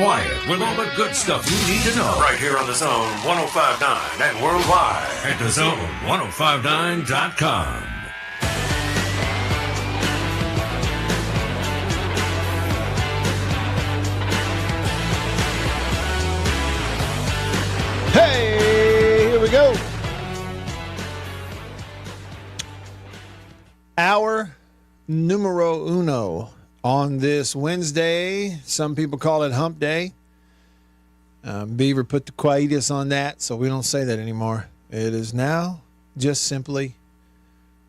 Wyatt with all the good stuff you need to know. Right here on the Zone 105.9 and worldwide at thezone1059.com. Hey, here we go. Hour numero uno on this Wednesday. Some people call it hump day. Beaver put the quietus on that, so we don't say that anymore. It is now just simply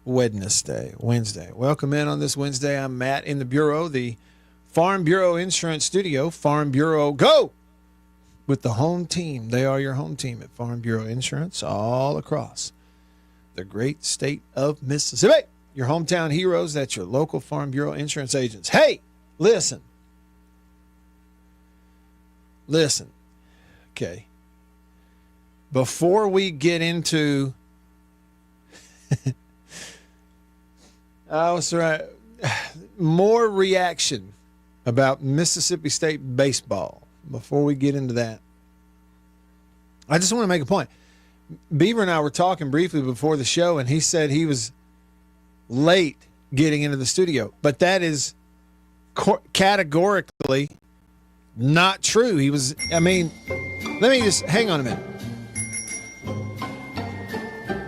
Wednesday. Welcome in on this Wednesday. I'm Matt in the Bureau, the Farm Bureau Insurance Studio. Farm Bureau, go! With the home team. They are your home team at Farm Bureau Insurance all across the great state of Mississippi. Your hometown heroes, that's your local Farm Bureau insurance agents. Hey, listen. Okay. Before we get into more reaction about Mississippi State baseball, before we get into that, I just want to make a point. Beaver and I were talking briefly before the show, and he said he was late getting into the studio, but that is categorically not true. Let me just hang on a minute.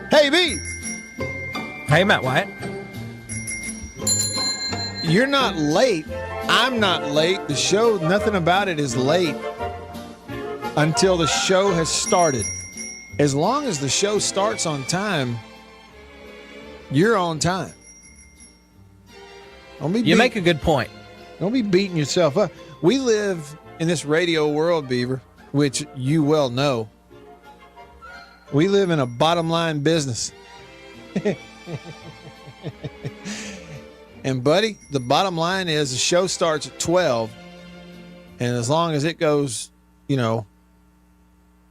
Hey, B. Hey, Matt Wyatt. You're not late. I'm not late. The show, nothing about it is late until the show has started. As long as the show starts on time, you're on time. You make a good point. Don't be beating yourself up. We live in this radio world, Beaver, which you well know. We live in a bottom line business. And, buddy, the bottom line is the show starts at 12, and as long as it goes,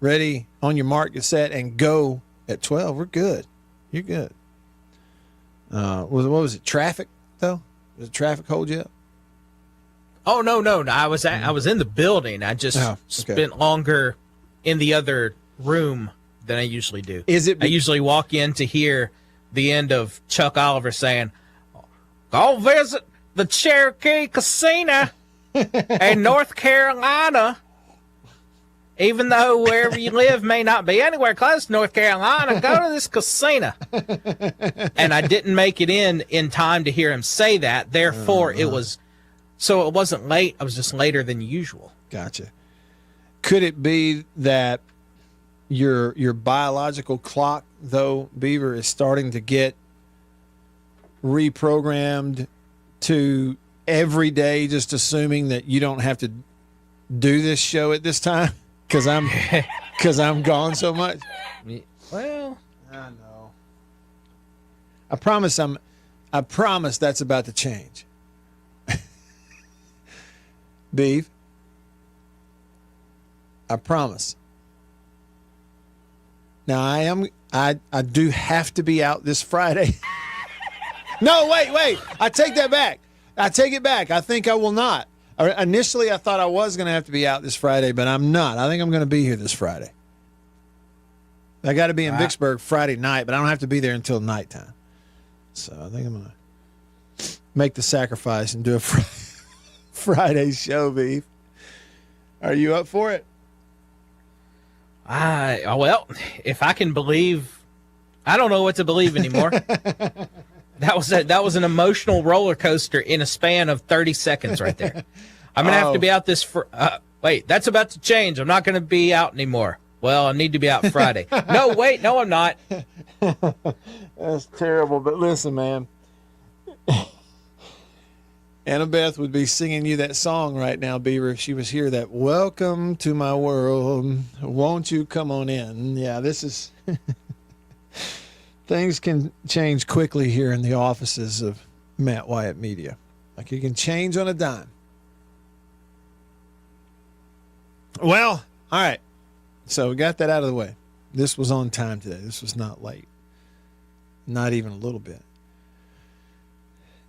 ready, on your mark, get set, and go at 12, we're good. You're good. What was it, traffic, though? Does traffic hold you up? Oh, no. I was in the building. I just spent longer in the other room than I usually do. I usually walk in to hear the end of Chuck Oliver saying, "Go visit the Cherokee Casino in North Carolina. Even though wherever you live may not be anywhere close to North Carolina, go to this casino." And I didn't make it in time to hear him say that. Therefore, it wasn't late. I was just later than usual. Gotcha. Could it be that your biological clock, though, Beaver, is starting to get reprogrammed to every day, just assuming that you don't have to do this show at this time? Because I'm gone so much. Well, I know. I promise that's about to change. Beef. I promise. Now I do have to be out this Friday. No, wait. I take that back. I take it back. I think I will not. Initially, I thought I was going to have to be out this Friday, but I'm not. I think I'm going to be here this Friday. I got to be in Vicksburg Friday night, but I don't have to be there until nighttime. So I think I'm going to make the sacrifice and do a Friday show, Beef. Are you up for it? Well, if I can believe, I don't know what to believe anymore. That was an emotional roller coaster in a span of 30 seconds right there. I'm going to have to be out this wait, that's about to change. I'm not going to be out anymore. Well, I need to be out Friday. No, wait, no, I'm not. That's terrible, but listen, man. Annabeth would be singing you that song right now, Beaver, if she was here, that "Welcome to my world, won't you come on in." Yeah, this is... Things can change quickly here in the offices of Matt Wyatt Media. Like, you can change on a dime. Well, all right. So we got that out of the way. This was on time today. This was not late. Not even a little bit.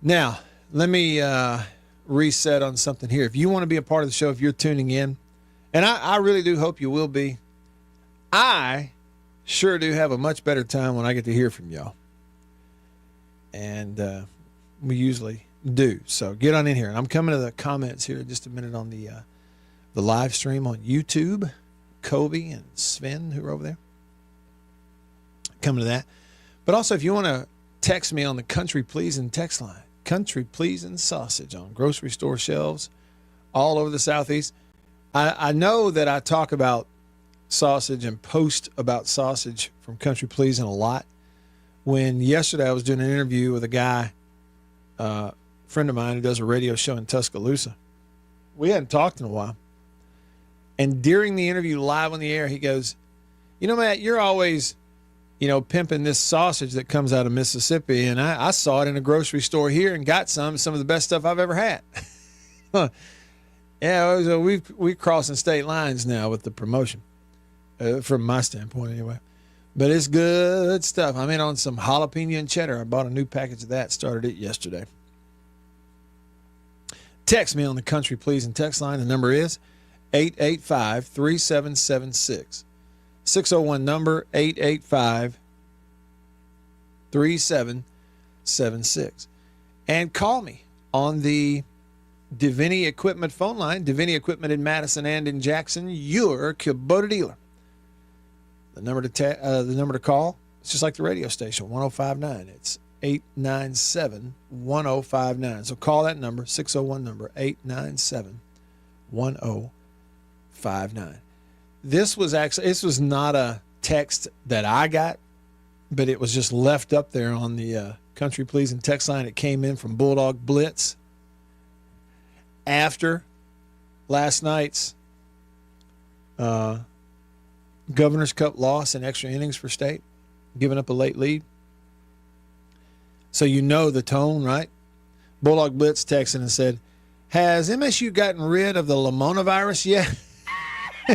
Now, let me reset on something here. If you want to be a part of the show, if you're tuning in, And I really do hope you will be. I sure do have a much better time when I get to hear from y'all. And we usually do. So get on in here. And I'm coming to the comments here in just a minute on the live stream on YouTube. Kobe and Sven, who are over there. Coming to that. But also, if you want to text me on the Country Pleasing text line, Country Pleasing sausage on grocery store shelves all over the Southeast. I know that I talk about sausage and post about sausage from Country Pleasing a lot. When yesterday I was doing an interview with a guy, friend of mine who does a radio show in Tuscaloosa. We hadn't talked in a while. And during the interview live on the air, he goes, you know, Matt, you're always, you know, pimping this sausage that comes out of Mississippi. And I saw it in a grocery store here and got some of the best stuff I've ever had. Yeah, we're crossing state lines now with the promotion, from my standpoint anyway. But it's good stuff. I'm in on some jalapeno and cheddar. I bought a new package of that, started it yesterday. Text me on the Country Pleasing text line. The number is 885-3776. 601 number, 885-3776. And call me on the Deviney Equipment phone line. Deviney Equipment in Madison and in Jackson, your Kubota dealer. The number to call, it's just like the radio station, 1059. It's 897-1059. So call that number, 601 number, 897-1059. This was not a text that I got, but it was just left up there on the Country Pleasing text line. It came in from Bulldog Blitz after last night's Governor's Cup loss in extra innings for State, giving up a late lead. So you know the tone, right? Bulldog Blitz texted and said, has MSU gotten rid of the Lamona virus yet?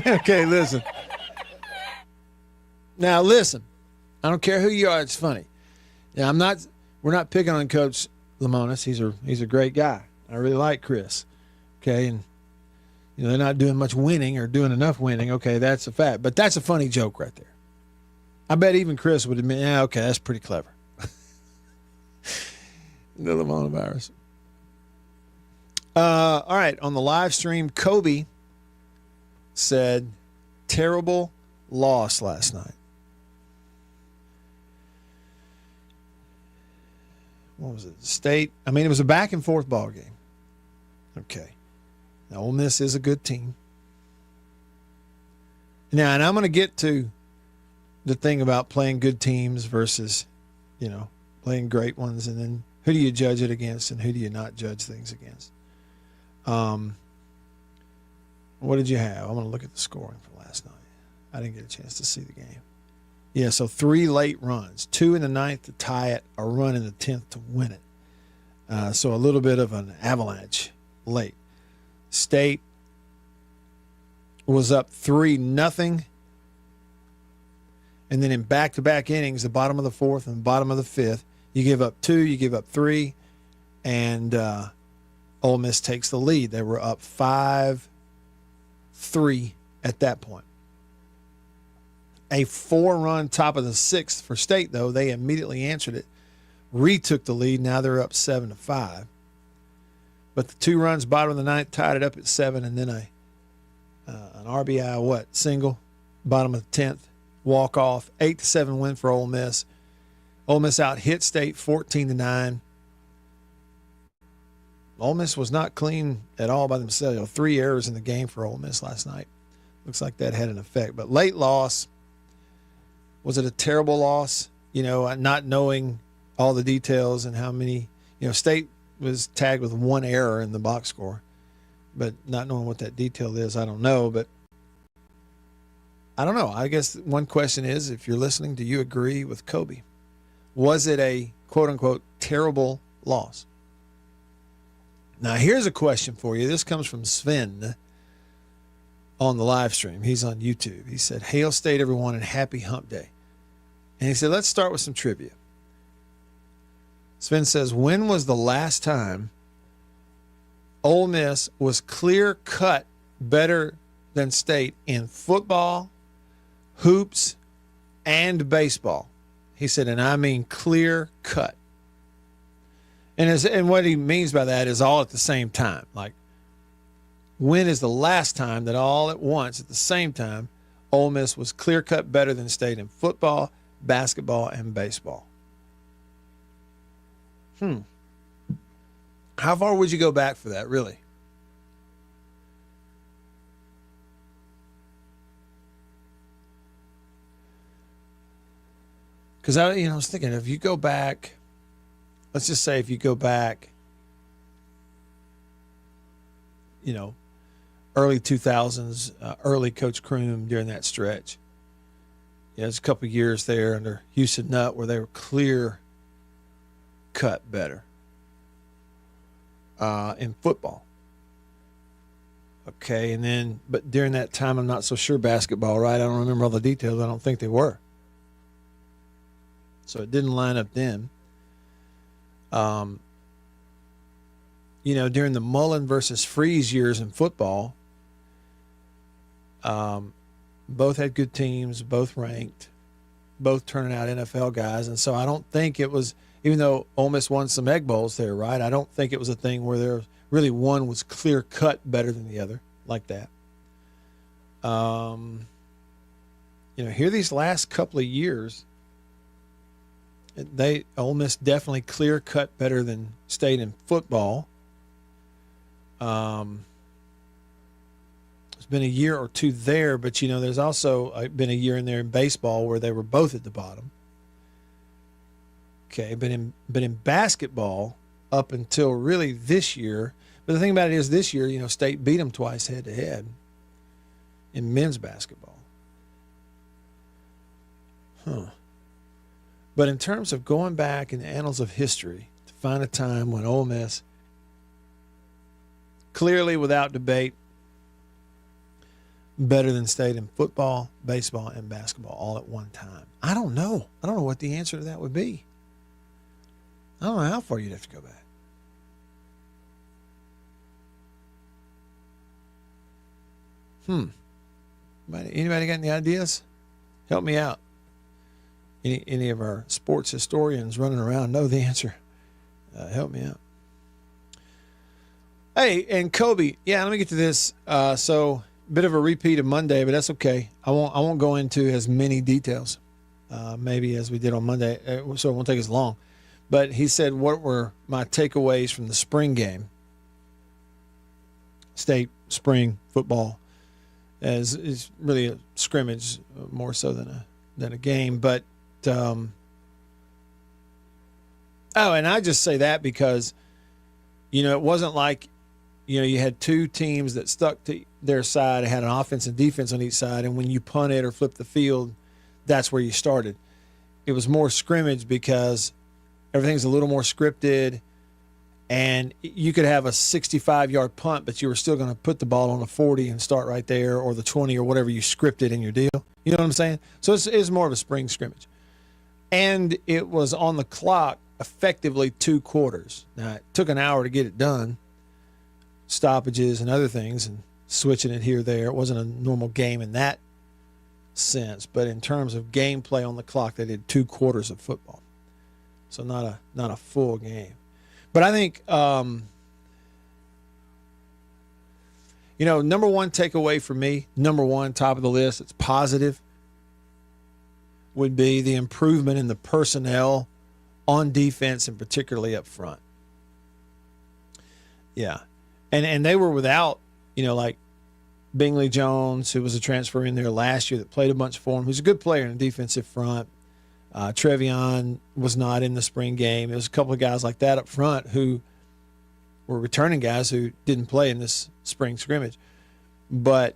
Okay, listen. Now listen, I don't care who you are. It's funny. Now we're not picking on Coach Lamonis. He's a great guy. I really like Chris. Okay. And you know, they're not doing much winning or doing enough winning. Okay. That's a fact, but that's a funny joke right there. I bet even Chris would admit, yeah, okay, that's pretty clever. The Lamona virus. All right. On the live stream, Kobe said, terrible loss last night. What was it? State. I mean, it was a back and forth ball game. Okay. Now, Ole Miss is a good team. Now, and I'm going to get to the thing about playing good teams versus, you know, playing great ones, and then who do you judge it against and who do you not judge things against? What did you have? I'm going to look at the scoring from last night. I didn't get a chance to see the game. Yeah, so 3 late runs, 2 in the 9th to tie it, a run in the 10th to win it. So a little bit of an avalanche late. State was up 3-0. And then in back-to-back innings, the bottom of the 4th and the bottom of the 5th, you give up 2, you give up 3, and Ole Miss takes the lead. They were up 5-3 at that point. A 4-run top of the 6th for State, though. They immediately answered it, retook the lead. Now they're up 7-5. But the 2 runs bottom of the 9th tied it up at 7, and then an RBI single bottom of the 10th walk off 8-7 win for Ole Miss. Ole Miss out hit State 14-9. Ole Miss was not clean at all by themselves. You know, 3 errors in the game for Ole Miss last night. Looks like that had an effect. But late loss. Was it a terrible loss? You know, not knowing all the details and how many, you know, State was tagged with 1 error in the box score, but not knowing what that detail is, I don't know. But I don't know. I guess one question is, if you're listening, do you agree with Kobe? Was it a quote unquote terrible loss? Now, here's a question for you. This comes from Sven on the live stream. He's on YouTube. He said, Hail State, everyone, and happy hump day. And he said, let's start with some trivia. Sven says, when was the last time Ole Miss was clear-cut better than State in football, hoops, and baseball. He said, and I mean clear cut. And what he means by that is all at the same time. Like, when is the last time that all at once, at the same time, Ole Miss was clear cut better than State in football, basketball, and baseball? How far would you go back for that, really? Because I was thinking, if you go back, let's just say if you go back, early 2000s, early Coach Croom during that stretch. There's a couple of years there under Houston Nutt where they were clear cut better in football. Okay, and then, but during that time, I'm not so sure basketball, right? I don't remember all the details. I don't think they were. So it didn't line up then. During the Mullen versus Freeze years in football, both had good teams, both ranked, both turning out NFL guys. And so I don't think it was, even though Ole Miss won some Egg Bowls there, right? I don't think it was a thing where there really one was clear cut better than the other like that. Here these last couple of years, Ole Miss definitely clear cut better than State in football. There's been a year or two there, but there's also been a year in there in baseball where they were both at the bottom. Okay, but in basketball, up until really this year, but the thing about it is this year, State beat them twice head to head in men's basketball. But in terms of going back in the annals of history to find a time when Ole Miss, clearly without debate, better than State in football, baseball, and basketball all at one time. I don't know. I don't know what the answer to that would be. I don't know how far you'd have to go back. Anybody got any ideas? Help me out. Any of our sports historians running around know the answer. Help me out. Hey, and Kobe, let me get to this. So, bit of a repeat of Monday, but that's okay. I won't go into as many details, maybe as we did on Monday, so it won't take as long. But he said, what were my takeaways from the spring game? State spring football is really a scrimmage more so than a game. But and I just say that because it wasn't like you had two teams that stuck to their side, had an offense and defense on each side, and when you punted or flipped the field, that's where you started. It was more scrimmage because everything's a little more scripted, and you could have a 65-yard punt, but you were still going to put the ball on the 40 and start right there, or the 20 or whatever you scripted in your deal. You know what I'm saying? So it's more of a spring scrimmage. And it was on the clock effectively 2 quarters. Now, it took an hour to get it done, stoppages and other things, and switching it here or there. It wasn't a normal game in that sense, but in terms of gameplay on the clock, they did 2 quarters of football. So not a full game. But I think, number one takeaway for me, top of the list, it's positive, would be the improvement in the personnel on defense and particularly up front. Yeah. And they were without, like Bingley Jones, who was a transfer in there last year that played a bunch for him, who's a good player in the defensive front. Trevion was not in the spring game. There was a couple of guys like that up front who were returning guys who didn't play in this spring scrimmage. But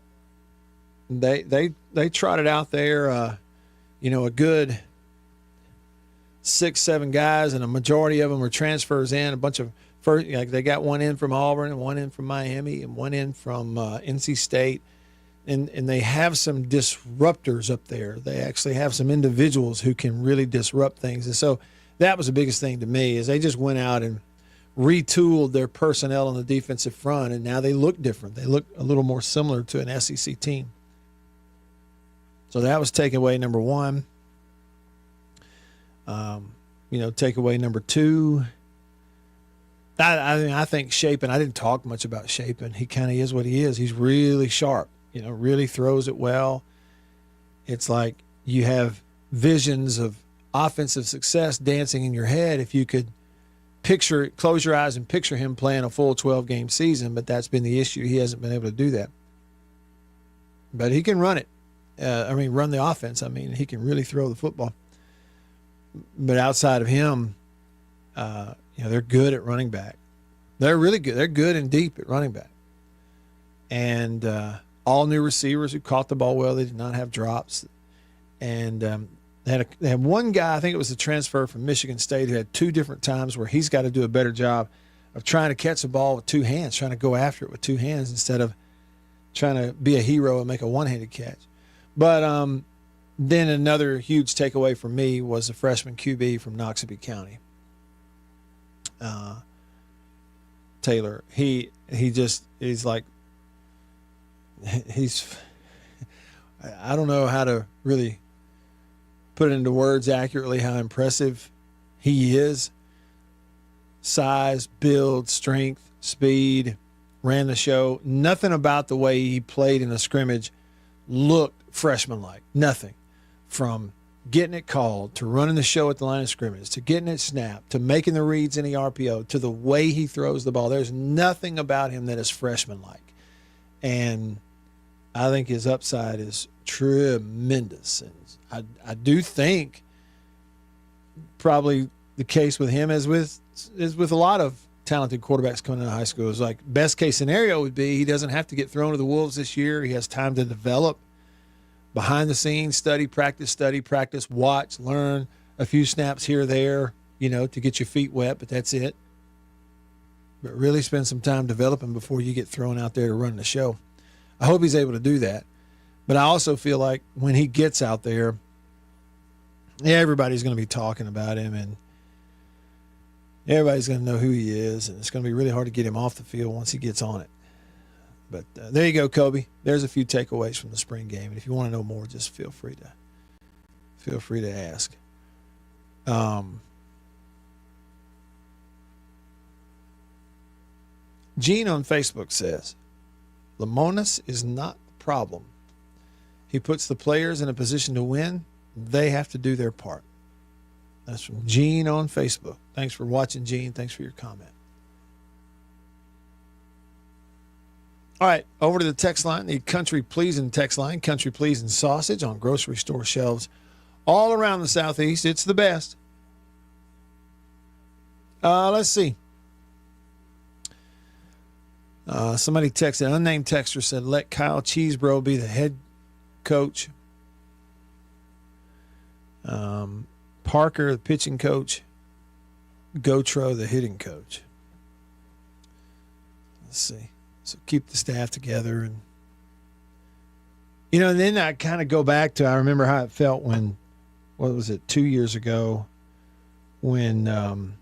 they trotted out there, a good 6-7 guys, and a majority of them were transfers in. A bunch of they got one in from Auburn, and one in from Miami, and one in from NC State. And they have some disruptors up there. They actually have some individuals who can really disrupt things. And so that was the biggest thing to me is they just went out and retooled their personnel on the defensive front, and now they look different. They look a little more similar to an SEC team. So that was takeaway number one. Takeaway number two, I think Shapen, I didn't talk much about Shapen. He kind of is what he is. He's really sharp, really throws it well. It's like you have visions of offensive success dancing in your head if you could close your eyes and picture him playing a full 12-game season, but that's been the issue. He hasn't been able to do that. But he can run it. Run the offense. He can really throw the football. But outside of him, they're good at running back. They're really good. They're good and deep at running back. And all new receivers who caught the ball well. They did not have drops. And they had one guy, I think it was a transfer from Michigan State, who had two different times where he's got to do a better job of trying to catch the ball with two hands, trying to go after it with two hands instead of trying to be a hero and make a one-handed catch. But then another huge takeaway for me was the freshman QB from 𝐷𝐸𝐵 County, Taylor. He's I don't know how to really put it into words accurately how impressive he is. Size, build, strength, speed, ran the show. Nothing about the way he played in the scrimmage looked freshman-like. Nothing. From getting it called, to running the show at the line of scrimmage, to getting it snapped, to making the reads in the RPO, to the way he throws the ball. There's nothing about him that is freshman-like. And I think his upside is tremendous. And I do think probably the case with him is with a lot of talented quarterbacks coming out of high school. Is like best case scenario would be he doesn't have to get thrown to the wolves this year. He has time to develop behind the scenes, study, practice, watch, learn a few snaps here or there, to get your feet wet, but that's it. But really spend some time developing before you get thrown out there to run the show. I hope he's able to do that. But I also feel like when he gets out there, everybody's going to be talking about him, and everybody's going to know who he is, and it's going to be really hard to get him off the field once he gets on it. But there you go, Kobe. There's a few takeaways from the spring game, and if you want to know more, just feel free to ask. Gene on Facebook says, Lemonis is not the problem. He puts the players in a position to win. They have to do their part. That's from Gene on Facebook. Thanks for watching, Gene. Thanks for your comment. All right, over to the text line, the Country Pleasin' text line, Country Pleasin' sausage on grocery store shelves all around the Southeast. It's the best. Let's see. Somebody texted, an unnamed texter said, let Kyle Cheesebro be the head coach. Parker, the pitching coach. Gotro, the hitting coach. Let's see. So keep the staff together. And and then I kind of go back to, I remember how it felt when, 2 years ago, when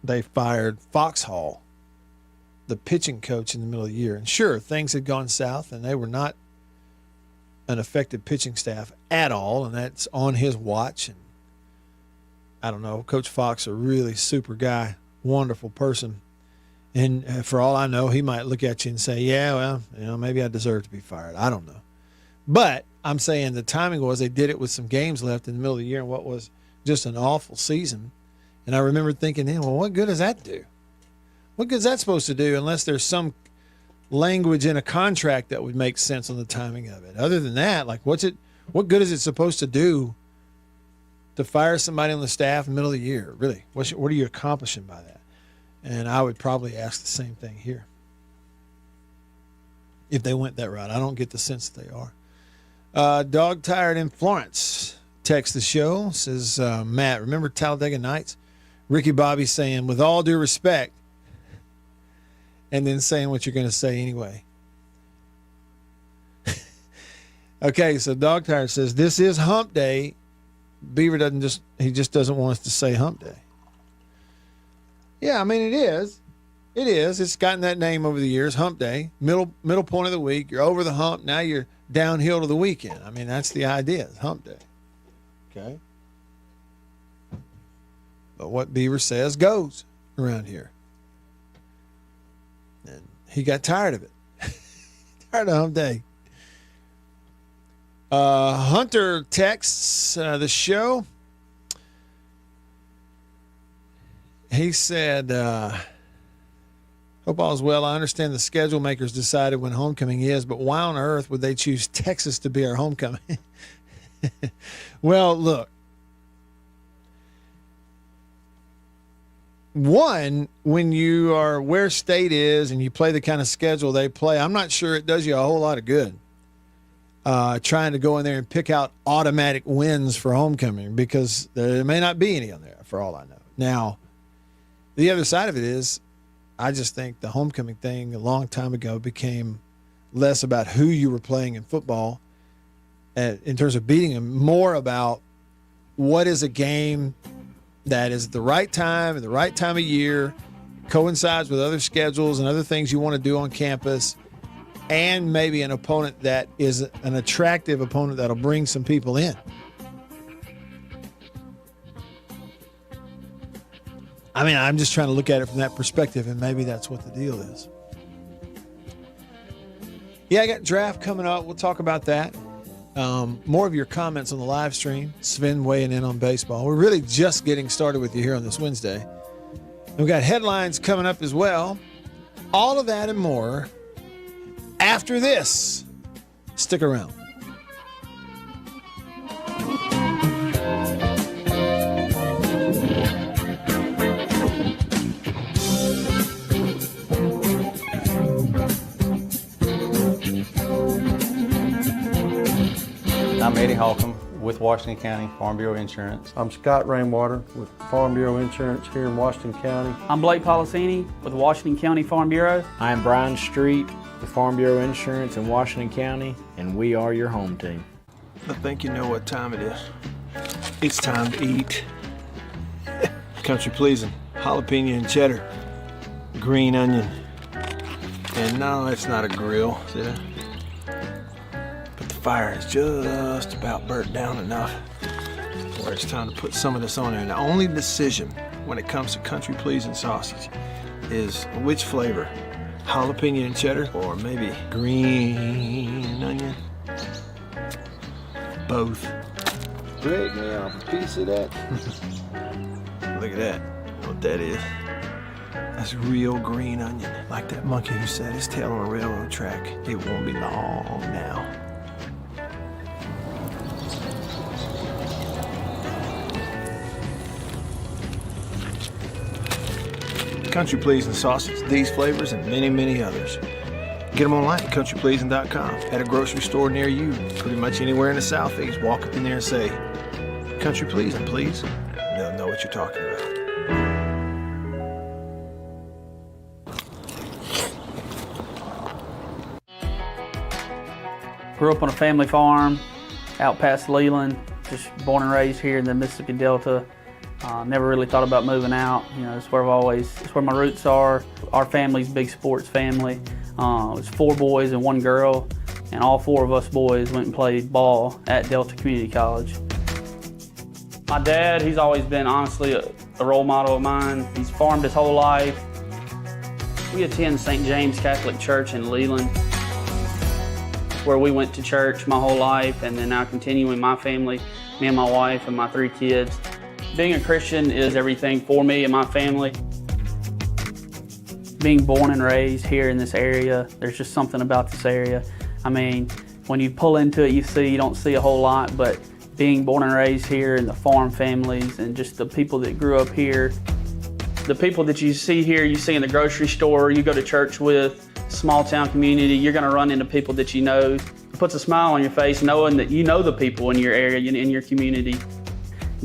they fired Foxhall, the pitching coach, in the middle of the year. And sure, things had gone south, and they were not an effective pitching staff at all, and that's on his watch. And I don't know, Coach Fox, a really super guy, wonderful person. And for all I know, he might look at you and say, yeah, well, maybe I deserve to be fired. I don't know. But I'm saying the timing was they did it with some games left in the middle of the year and what was just an awful season. And I remember thinking, well, what good does that do? What good is that supposed to do unless there's some language in a contract that would make sense on the timing of it? Other than that, what good is it supposed to do to fire somebody on the staff in the middle of the year? Really, what are you accomplishing by that? And I would probably ask the same thing here if they went that route. I don't get the sense that they are. Dog Tired in Florence texts the show, says, Matt, remember Talladega Nights? Ricky Bobby saying, with all due respect, and then saying what you're going to say anyway. Okay, so Dog Tired says, this is hump day. Beaver just doesn't want us to say hump day. Yeah, I mean, it is. It is. It's gotten that name over the years, hump day, middle point of the week. You're over the hump. Now you're downhill to the weekend. I mean, that's the idea, it's hump day. Okay? But what Beaver says goes around here. And he got tired of it. Tired of hump day. Hunter texts the show. He said, hope all is well. I understand the schedule makers decided when homecoming is, but why on earth would they choose Texas to be our homecoming? Well, look. One, when you are where state is and you play the kind of schedule they play, I'm not sure it does you a whole lot of good trying to go in there and pick out automatic wins for homecoming, because there may not be any on there for all I know. Now, the other side of it is, I just think the homecoming thing a long time ago became less about who you were playing in football in terms of beating them, more about what is a game that is the right time and the right time of year, coincides with other schedules and other things you want to do on campus, and maybe an opponent that is an attractive opponent that'll bring some people in. I mean, I'm just trying to look at it from that perspective, and maybe that's what the deal is. Yeah, I got draft coming up. We'll talk about that. More of your comments on the live stream. Sven weighing in on baseball. We're really just getting started with you here on this Wednesday. We've got headlines coming up as well. All of that and more after this. Stick around. I'm Eddie Holcomb with Washington County Farm Bureau Insurance. I'm Scott Rainwater with Farm Bureau Insurance here in Washington County. I'm Blake Policini with Washington County Farm Bureau. I'm Brian Street with Farm Bureau Insurance in Washington County, and we are your home team. I think you know what time it is. It's time to eat. Country pleasing, jalapeno and cheddar, green onion. And no, it's not a grill, see that? But the fire is just about burnt down enough where it's time to put some of this on there. And the only decision when it comes to country pleasing sausage is which flavor, jalapeno and cheddar, or maybe green onion. Both. Break me off a piece of that. Look at that. What that is. That's real green onion. Like that monkey who set his tail on a railroad track. It won't be long now. Country Pleasing sausage, these flavors, and many, many others. Get them online at countrypleasing.com. At a grocery store near you, pretty much anywhere in the Southeast. Walk up in there and say, Country Pleasing, please. They'll know what you're talking about. Grew up on a family farm out past Leland, just born and raised here in the Mississippi Delta. Never really thought about moving out. You know, it's where my roots are. Our family's a big sports family. It was 4 boys and 1 girl, and all 4 of us boys went and played ball at Delta Community College. My dad, he's always been honestly a role model of mine. He's farmed his whole life. We attend St. James Catholic Church in Leland, where we went to church my whole life, and then now continuing my family, me and my wife and my 3 kids. Being a Christian is everything for me and my family. Being born and raised here in this area, there's just something about this area. I mean, when you pull into it, you don't see a whole lot, but being born and raised here in the farm families and just the people that grew up here, the people that you see here, you see in the grocery store, you go to church with, small town community, you're gonna run into people that you know. It puts a smile on your face knowing that you know the people in your area, in your community.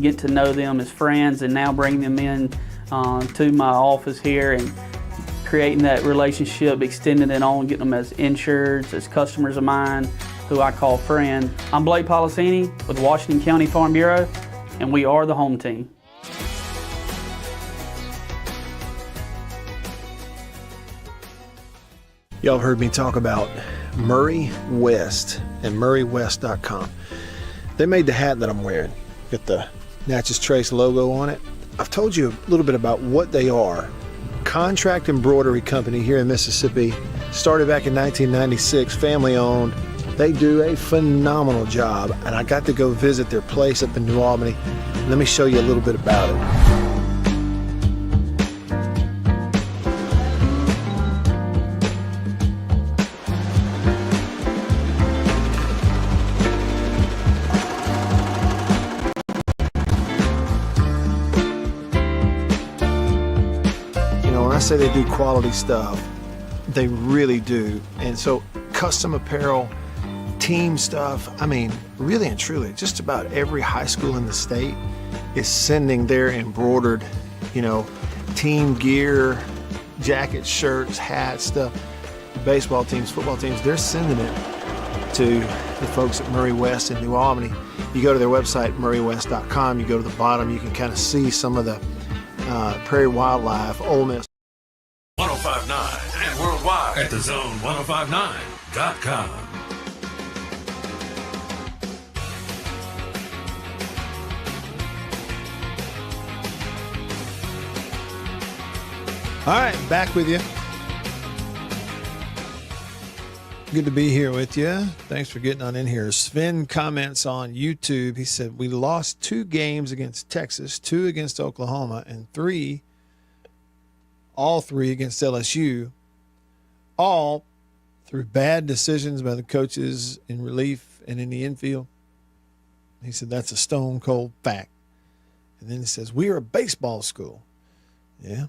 Get to know them as friends and now bring them in to my office here and creating that relationship, extending it on, getting them as insureds, as customers of mine, who I call friend. I'm Blake Policini with Washington County Farm Bureau, and we are the home team. Y'all heard me talk about Murray West and murraywest.com. They made the hat that I'm wearing. Got the Natchez Trace logo on it. I've told you a little bit about what they are. Contract embroidery company here in Mississippi. Started back in 1996, family owned. They do a phenomenal job, and I got to go visit their place up in New Albany. Let me show you a little bit about it. I say they do quality stuff. They really do. And so custom apparel, team stuff, I mean, really and truly, just about every high school in the state is sending their embroidered, team gear, jackets, shirts, hats, stuff. Baseball teams, football teams, they're sending it to the folks at Murray West in New Albany. You go to their website, murraywest.com, you go to the bottom, you can kind of see some of the prairie wildlife, Ole Miss. 1059 and worldwide at thezone1059.com. All right, back with you. Good to be here with you. Thanks for getting on in here. Sven comments on YouTube. He said, we lost 2 games against Texas, 2 against Oklahoma, and all three against LSU, all through bad decisions by the coaches in relief and in the infield. He said, that's a stone cold fact. And then he says, we are a baseball school. Yeah,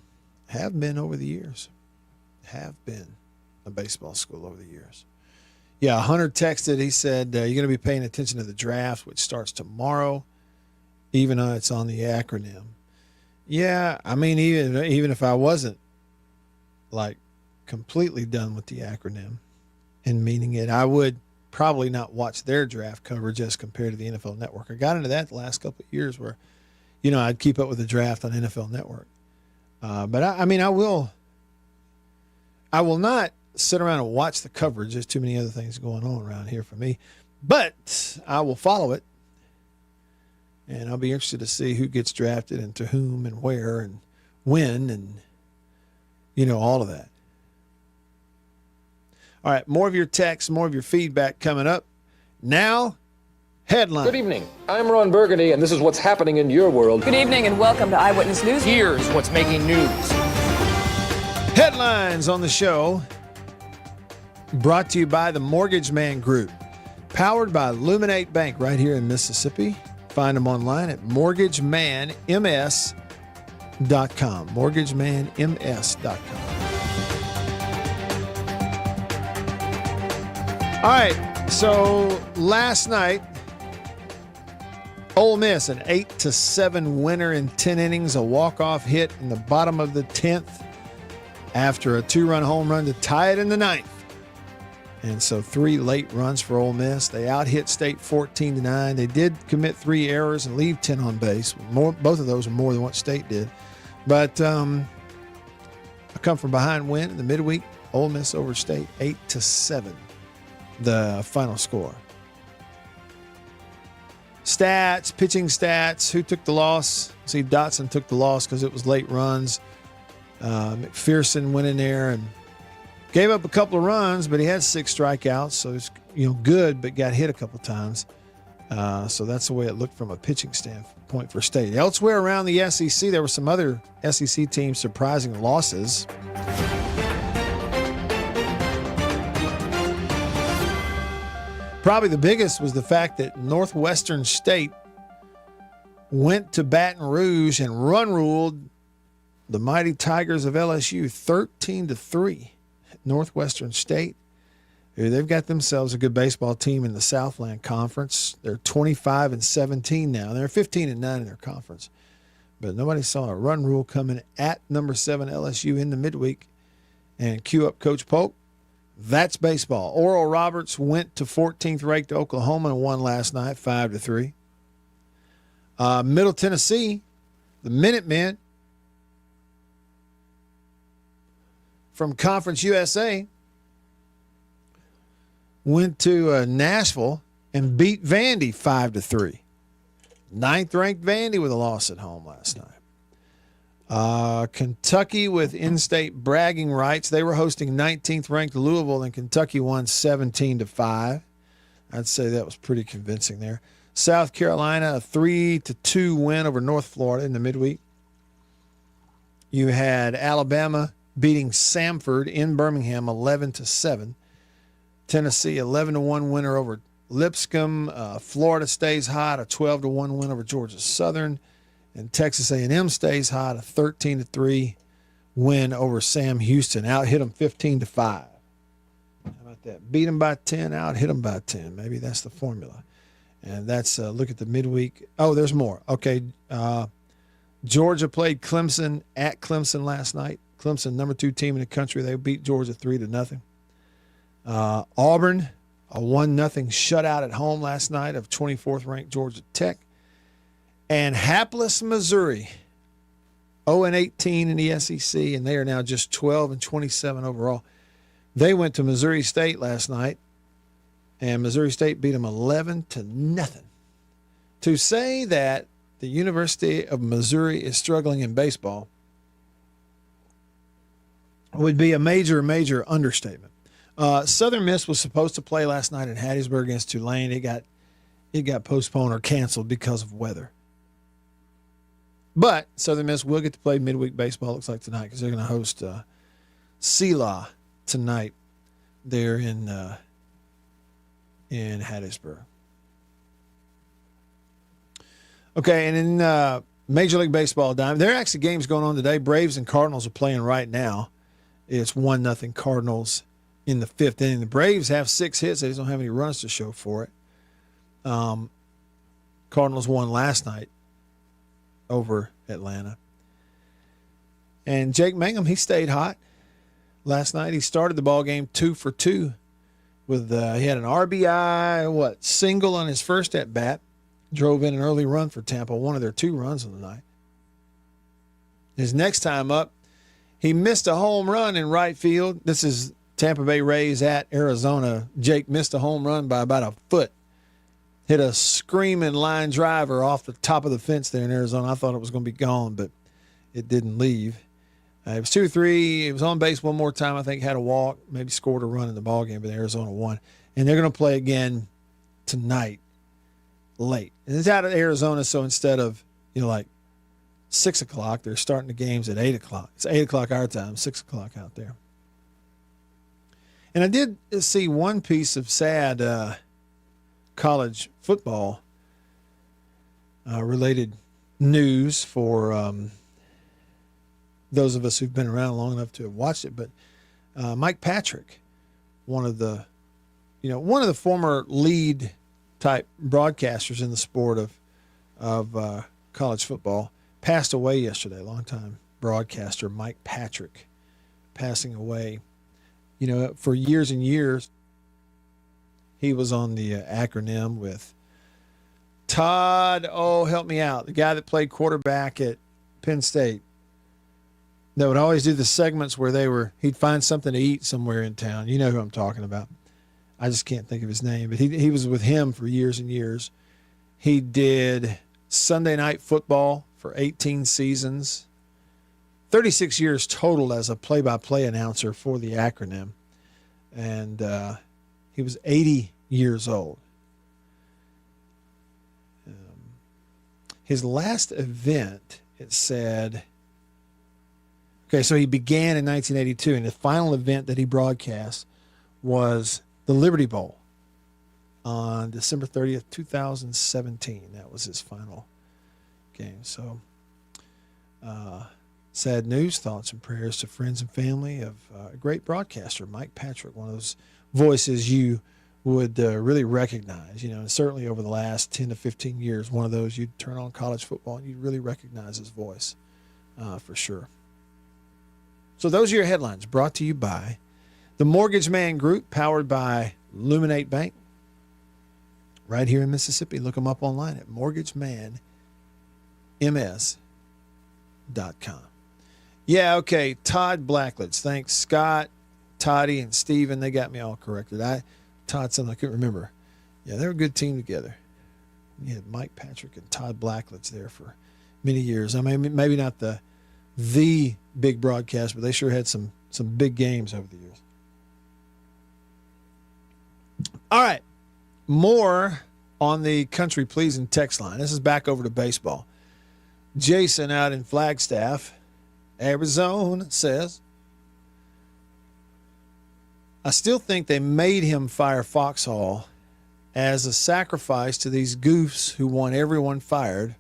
have been over the years. Have been a baseball school over the years. Yeah, Hunter texted. He said, you're going to be paying attention to the draft, which starts tomorrow, even though it's on the acronym. Yeah, I mean, even if I wasn't like completely done with the acronym and meaning it, I would probably not watch their draft coverage as compared to the NFL Network. I got into that the last couple of years where, I'd keep up with the draft on NFL Network. But I will not sit around and watch the coverage. There's too many other things going on around here for me, but I will follow it. And I'll be interested to see who gets drafted and to whom and where and when and, all of that. All right, more of your texts, more of your feedback coming up. Now, headline. Good evening. I'm Ron Burgundy, and this is what's happening in your world. Good evening, and welcome to Eyewitness News. Here's what's making news. Headlines on the show brought to you by the Mortgage Man Group, powered by Illuminate Bank right here in Mississippi. Find them online at mortgagemanms.com. Mortgagemanms.com. All right, so last night, Ole Miss, an 8-7 winner in 10 innings, a walk-off hit in the bottom of the 10th after a 2-run home run to tie it in the 9th. And so 3 late runs for Ole Miss. They out-hit State 14-9. They did commit 3 errors and leave 10 on base. Both of those are more than what State did. But a come-from-behind win in the midweek. Ole Miss over State 8-7, the final score. Stats, pitching stats. Who took the loss? See, Dotson took the loss because it was late runs. McPherson went in there and gave up a couple of runs, but he had 6 strikeouts, so it's good, but got hit a couple times. So that's the way it looked from a pitching standpoint for State. Elsewhere around the SEC, there were some other SEC teams surprising losses. Probably the biggest was the fact that Northwestern State went to Baton Rouge and run-ruled the mighty Tigers of LSU 13-3. Northwestern State, they've got themselves a good baseball team in the Southland Conference. They're 25-17 now. They're 15-9 in their conference. But nobody saw a run rule coming at number 7 LSU in the midweek. And cue up Coach Polk. That's baseball. Oral Roberts went to 14th ranked Oklahoma and won last night 5-3. Middle Tennessee, the Minutemen from Conference USA, went to Nashville and beat Vandy 5-3. 9th-ranked Vandy with a loss at home last night. Kentucky with in-state bragging rights. They were hosting 19th-ranked Louisville, and Kentucky won 17-5. I'd say that was pretty convincing there. South Carolina, a 3-2 win over North Florida in the midweek. You had Alabama beating Samford in Birmingham 11-7. Tennessee, 11-1 winner over Lipscomb. Florida stays hot, a 12-1 win over Georgia Southern. And Texas A&M stays hot, a 13-3 win over Sam Houston. Out hit them 15-5. How about that? Beat them by 10, out hit them by 10. Maybe that's the formula. And that's look at the midweek. Oh, there's more. Okay, Georgia played Clemson at Clemson last night. Clemson, number 2 team in the country. They beat Georgia 3-0. Auburn, a 1-0 shutout at home last night of 24th-ranked Georgia Tech. And hapless Missouri, 0-18 in the SEC, and they are now just 12-27 overall. They went to Missouri State last night, and Missouri State beat them 11-0. To say that the University of Missouri is struggling in baseball would be a major, major understatement. Southern Miss was supposed to play last night in Hattiesburg against Tulane. It got postponed or canceled because of weather. But Southern Miss will get to play midweek baseball, looks like, tonight, because they're going to host Selah tonight there in Hattiesburg. Okay, and in Major League Baseball, there are actually games going on today. Braves and Cardinals are playing right now. It's 1-0 Cardinals in the 5th inning. The Braves have 6 hits. They just don't have any runs to show for it. Cardinals won last night over Atlanta. And Jake Mangum, he stayed hot last night. He started the ball game 2 for 2 with he had an RBI, single on his first at bat. Drove in an early run for Tampa, one of their 2 runs of the night. His next time up, he missed a home run in right field. This is Tampa Bay Rays at Arizona. Jake missed a home run by about a foot. Hit a screaming line driver off the top of the fence there in Arizona. I thought it was going to be gone, but it didn't leave. It was 2-3. It was on base one more time. I think had a walk, maybe scored a run in the ballgame, but Arizona won. And they're going to play again tonight late. And it's out of Arizona, so instead of, 6 o'clock, they're starting the games at 8 o'clock. It's 8 o'clock our time, 6 o'clock out there. And I did see one piece of sad college football related news for those of us who've been around long enough to have watched it. But Mike Patrick, one of the former lead type broadcasters in the sport of college football, passed away yesterday. Longtime broadcaster Mike Patrick passing away. For years and years, he was on the acronym with Todd, help me out, the guy that played quarterback at Penn State, that would always do the segments where he'd find something to eat somewhere in town. You know who I'm talking about. I just can't think of his name, but he was with him for years and years. He did Sunday Night Football for 18 seasons, 36 years total as a play-by-play announcer for the acronym. And he was 80 years old. His last event, it said, so he began in 1982, and the final event that he broadcast was the Liberty Bowl on December 30th, 2017. That was his final game. So, sad news, thoughts and prayers to friends and family of a great broadcaster, Mike Patrick, one of those voices you would really recognize, and certainly over the last 10 to 15 years, one of those you'd turn on college football and you'd really recognize his voice for sure. So those are your headlines, brought to you by the Mortgage Man Group, powered by Luminate Bank, right here in Mississippi. Look them up online at mortgagemanms.com. Yeah, okay, Todd Blackledge. Thanks, Scott, Toddy, and Steven. They got me all corrected. Todd something I couldn't remember. Yeah, they were a good team together. You had Mike Patrick and Todd Blackledge there for many years. I mean, maybe not the big broadcast, but they sure had some big games over the years. All right, more on the country pleasing text line. This is back over to baseball. Jason out in Flagstaff, Arizona says, I still think they made him fire Foxhall as a sacrifice to these goofs who want everyone fired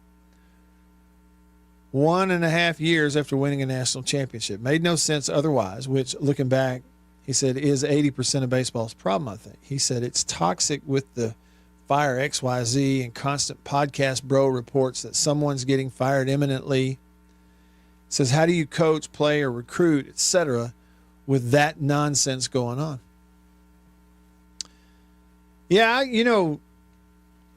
1.5 years after winning a national championship. Made no sense otherwise, which, looking back, he said is 80% of baseball's problem, I think. He said it's toxic with the fire XYZ and constant podcast bro reports that someone's getting fired imminently. Says, how do you coach, play, or recruit, etc., with that nonsense going on? Yeah,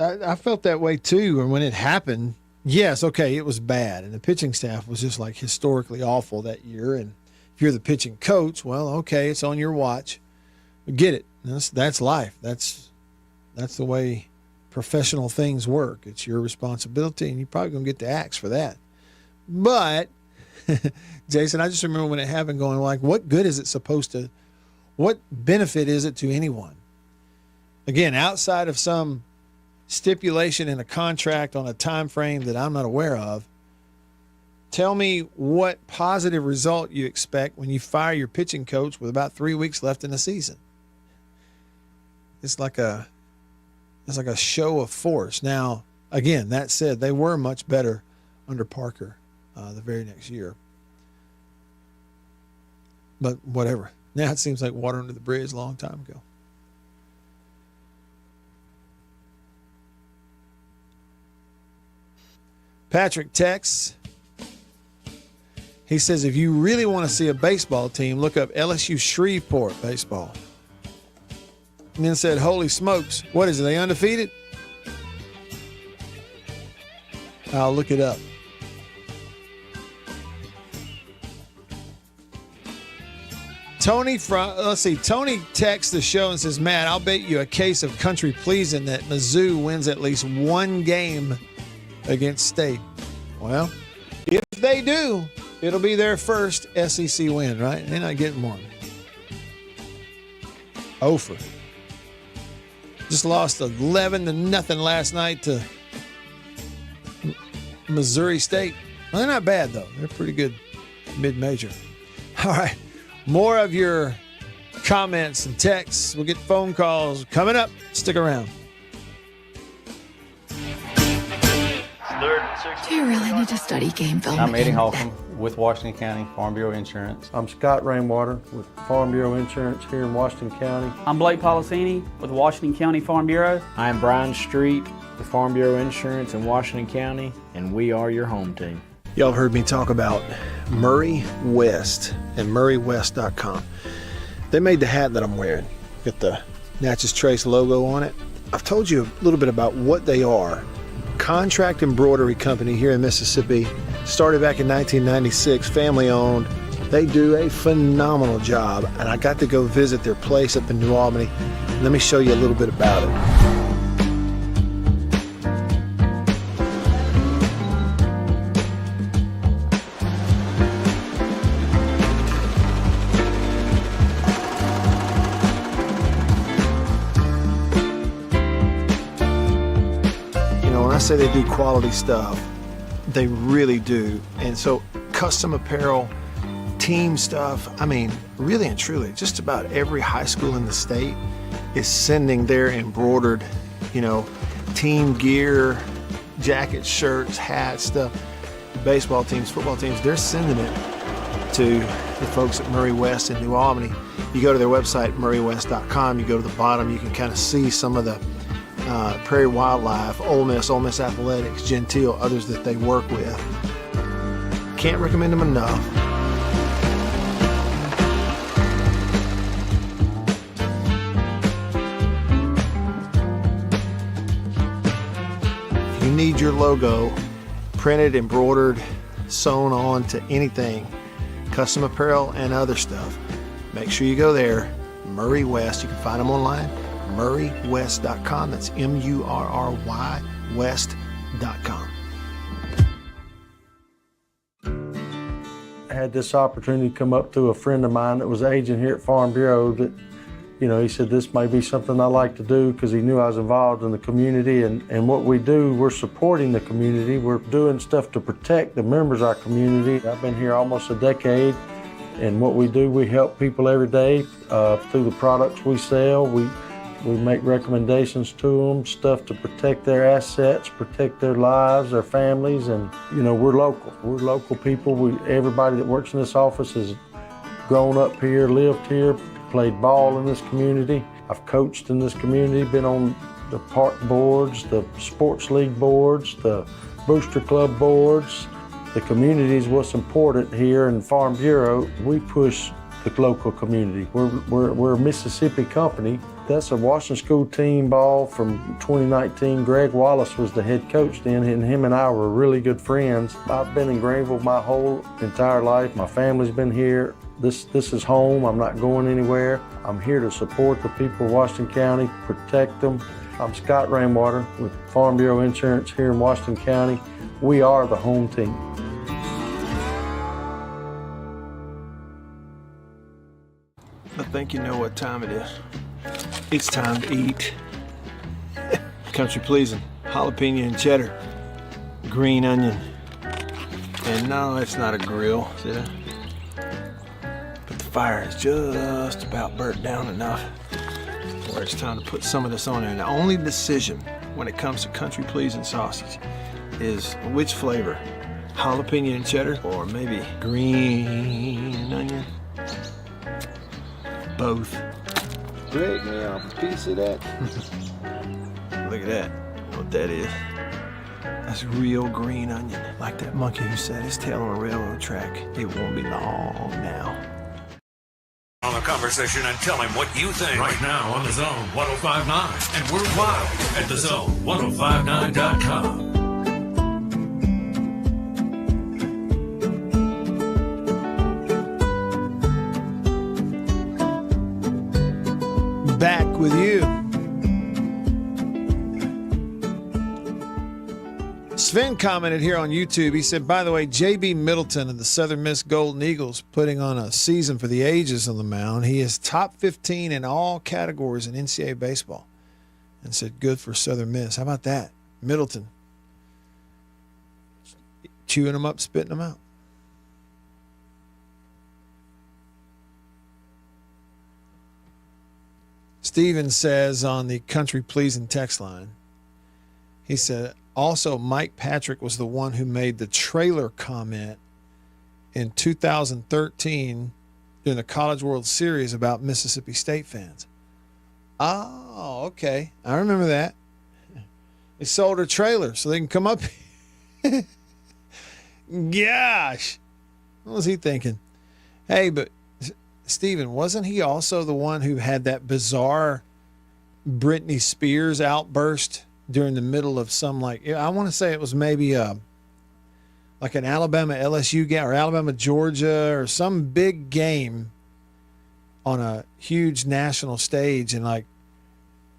I felt that way too. And when it happened, yes, okay, it was bad. And the pitching staff was just like historically awful that year. And if you're the pitching coach, well, okay, it's on your watch. Get it. That's life. That's the way professional things work. It's your responsibility, and you're probably going to get the axe for that. But, Jason, I just remember when it happened going like, what good is it supposed to, what benefit is it to anyone? Again, outside of some stipulation in a contract on a time frame that I'm not aware of, tell me what positive result you expect when you fire your pitching coach with about 3 weeks left in the season. It's like a show of force. Now, again, that said, they were much better under Parker the very next year. But whatever. Now it seems like water under the bridge a long time ago. Patrick texts. He says, if you really want to see a baseball team, look up LSU Shreveport baseball. And then said, holy smokes, what is it, they undefeated? I'll look it up. Tony texts the show and says, Matt, I'll bet you a case of country pleasing that Mizzou wins at least one game against State. Well, if they do, it'll be their first SEC win, right? They're not getting one. Ofer. Just lost 11-0 last night to Missouri State. Well, they're not bad, though. They're pretty good mid-major. All right. More of your comments and texts. We'll get phone calls coming up. Stick around. Do you really need to study game film? I'm Eddie Holcomb with Washington County Farm Bureau Insurance. I'm Scott Rainwater with Farm Bureau Insurance here in Washington County. I'm Blake Policini with Washington County Farm Bureau. I'm Brian Street with Farm Bureau Insurance in Washington County, and we are your home team. Y'all heard me talk about Murray West and MurrayWest.com. They made the hat that I'm wearing. Got the Natchez Trace logo on it. I've told you a little bit about what they are. Contract embroidery company here in Mississippi. Started back in 1996, family owned. They do a phenomenal job, and I got to go visit their place up in New Albany. Let me show you a little bit about it. I say they do quality stuff. They really do. And so custom apparel, team stuff, I mean, really and truly, just about every high school in the state is sending their embroidered, team gear, jackets, shirts, hats, stuff. Baseball teams, football teams, they're sending it to the folks at Murray West in New Albany. You go to their website, MurrayWest.com, you go to the bottom, you can kind of see some of the Prairie Wildlife, Ole Miss Athletics, Gentile, others that they work with. Can't recommend them enough. If you need your logo printed, embroidered, sewn on to anything, custom apparel and other stuff, make sure you go there, Murray West. You can find them online, MurrayWest.com. That's MURRY West.com. I had this opportunity come up to a friend of mine that was an agent here at Farm Bureau that, he said this may be something I like to do because he knew I was involved in the community. And what we do, we're supporting the community. We're doing stuff to protect the members of our community. I've been here almost a decade. And what we do, we help people every day through the products we sell. We make recommendations to them, stuff to protect their assets, protect their lives, their families, and we're local. We're local people. Everybody that works in this office has grown up here, lived here, played ball in this community. I've coached in this community, been on the park boards, the sports league boards, the booster club boards. The community is what's important here in Farm Bureau. We push the local community. We're a Mississippi company. That's a Washington School team ball from 2019. Greg Wallace was the head coach then, and him and I were really good friends. I've been in Greenville my whole entire life. My family's been here. This is home. I'm not going anywhere. I'm here to support the people of Washington County, protect them. I'm Scott Rainwater with Farm Bureau Insurance here in Washington County. We are the home team. I think you know what time it is. It's time to eat. Country pleasing, jalapeno and cheddar, green onion. And no, it's not a grill, see that? But the fire is just about burnt down enough where it's time to put some of this on there. And the only decision when it comes to country pleasing sausage is which flavor, jalapeno and cheddar or maybe green onion. Both. Break me off a piece of that. Look at that. What that is. That's real green onion. Like that monkey who set his tail on a railroad track. It won't be long now. On the conversation and tell him what you think right now on the Zone 105.9 and worldwide at thezone1059.com. Back with you. Sven commented here on YouTube. He said, by the way, J.B. Middleton of the Southern Miss Golden Eagles putting on a season for the ages on the mound. He is top 15 in all categories in NCAA baseball. And said, good for Southern Miss. How about that? Middleton. Chewing them up, spitting them out. Steven says on the Country Pleasing text line, he said, also Mike Patrick was the one who made the trailer comment in 2013 during the College World Series about Mississippi State fans. Oh, okay. I remember that. They sold a trailer so they can come up. Gosh. What was he thinking? Hey, but Steven, wasn't he also the one who had that bizarre Britney Spears outburst during the middle of some, like, I want to say it was maybe like an Alabama LSU game or Alabama Georgia or some big game on a huge national stage, and like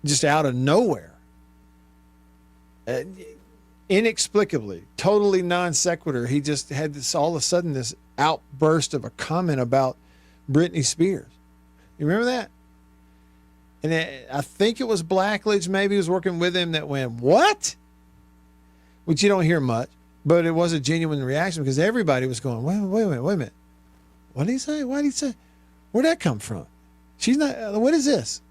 just out of nowhere, inexplicably, totally non sequitur, he just had this all of a sudden this outburst of a comment about Britney Spears. You remember that? And I think it was Blackledge maybe was working with him that went, what? Which you don't hear much, but it was a genuine reaction because everybody was going, wait a minute. What did he say? Why did he say? Where'd that come from? She's not, what is this?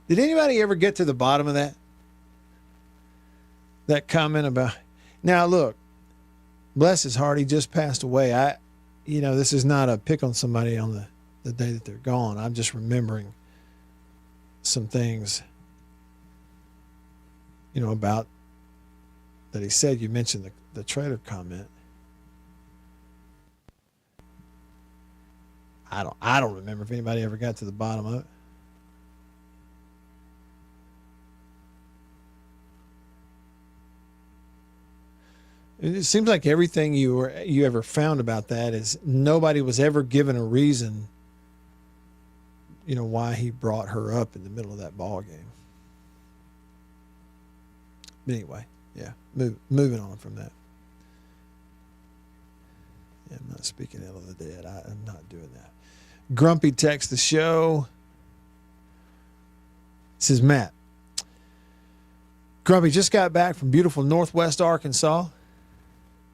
Did anybody ever get to the bottom of that? That comment about, now look, bless his heart, he just passed away. This is not a pick on somebody on the day that they're gone. I'm just remembering some things, about that he said. You mentioned the trailer comment. I don't remember if anybody ever got to the bottom of it. It seems like everything you ever found about that is nobody was ever given a reason, why he brought her up in the middle of that ball game. But anyway, yeah, moving on from that. Yeah, I'm not speaking ill of the dead. I'm not doing that. Grumpy texts the show. This is Matt. Grumpy just got back from beautiful Northwest Arkansas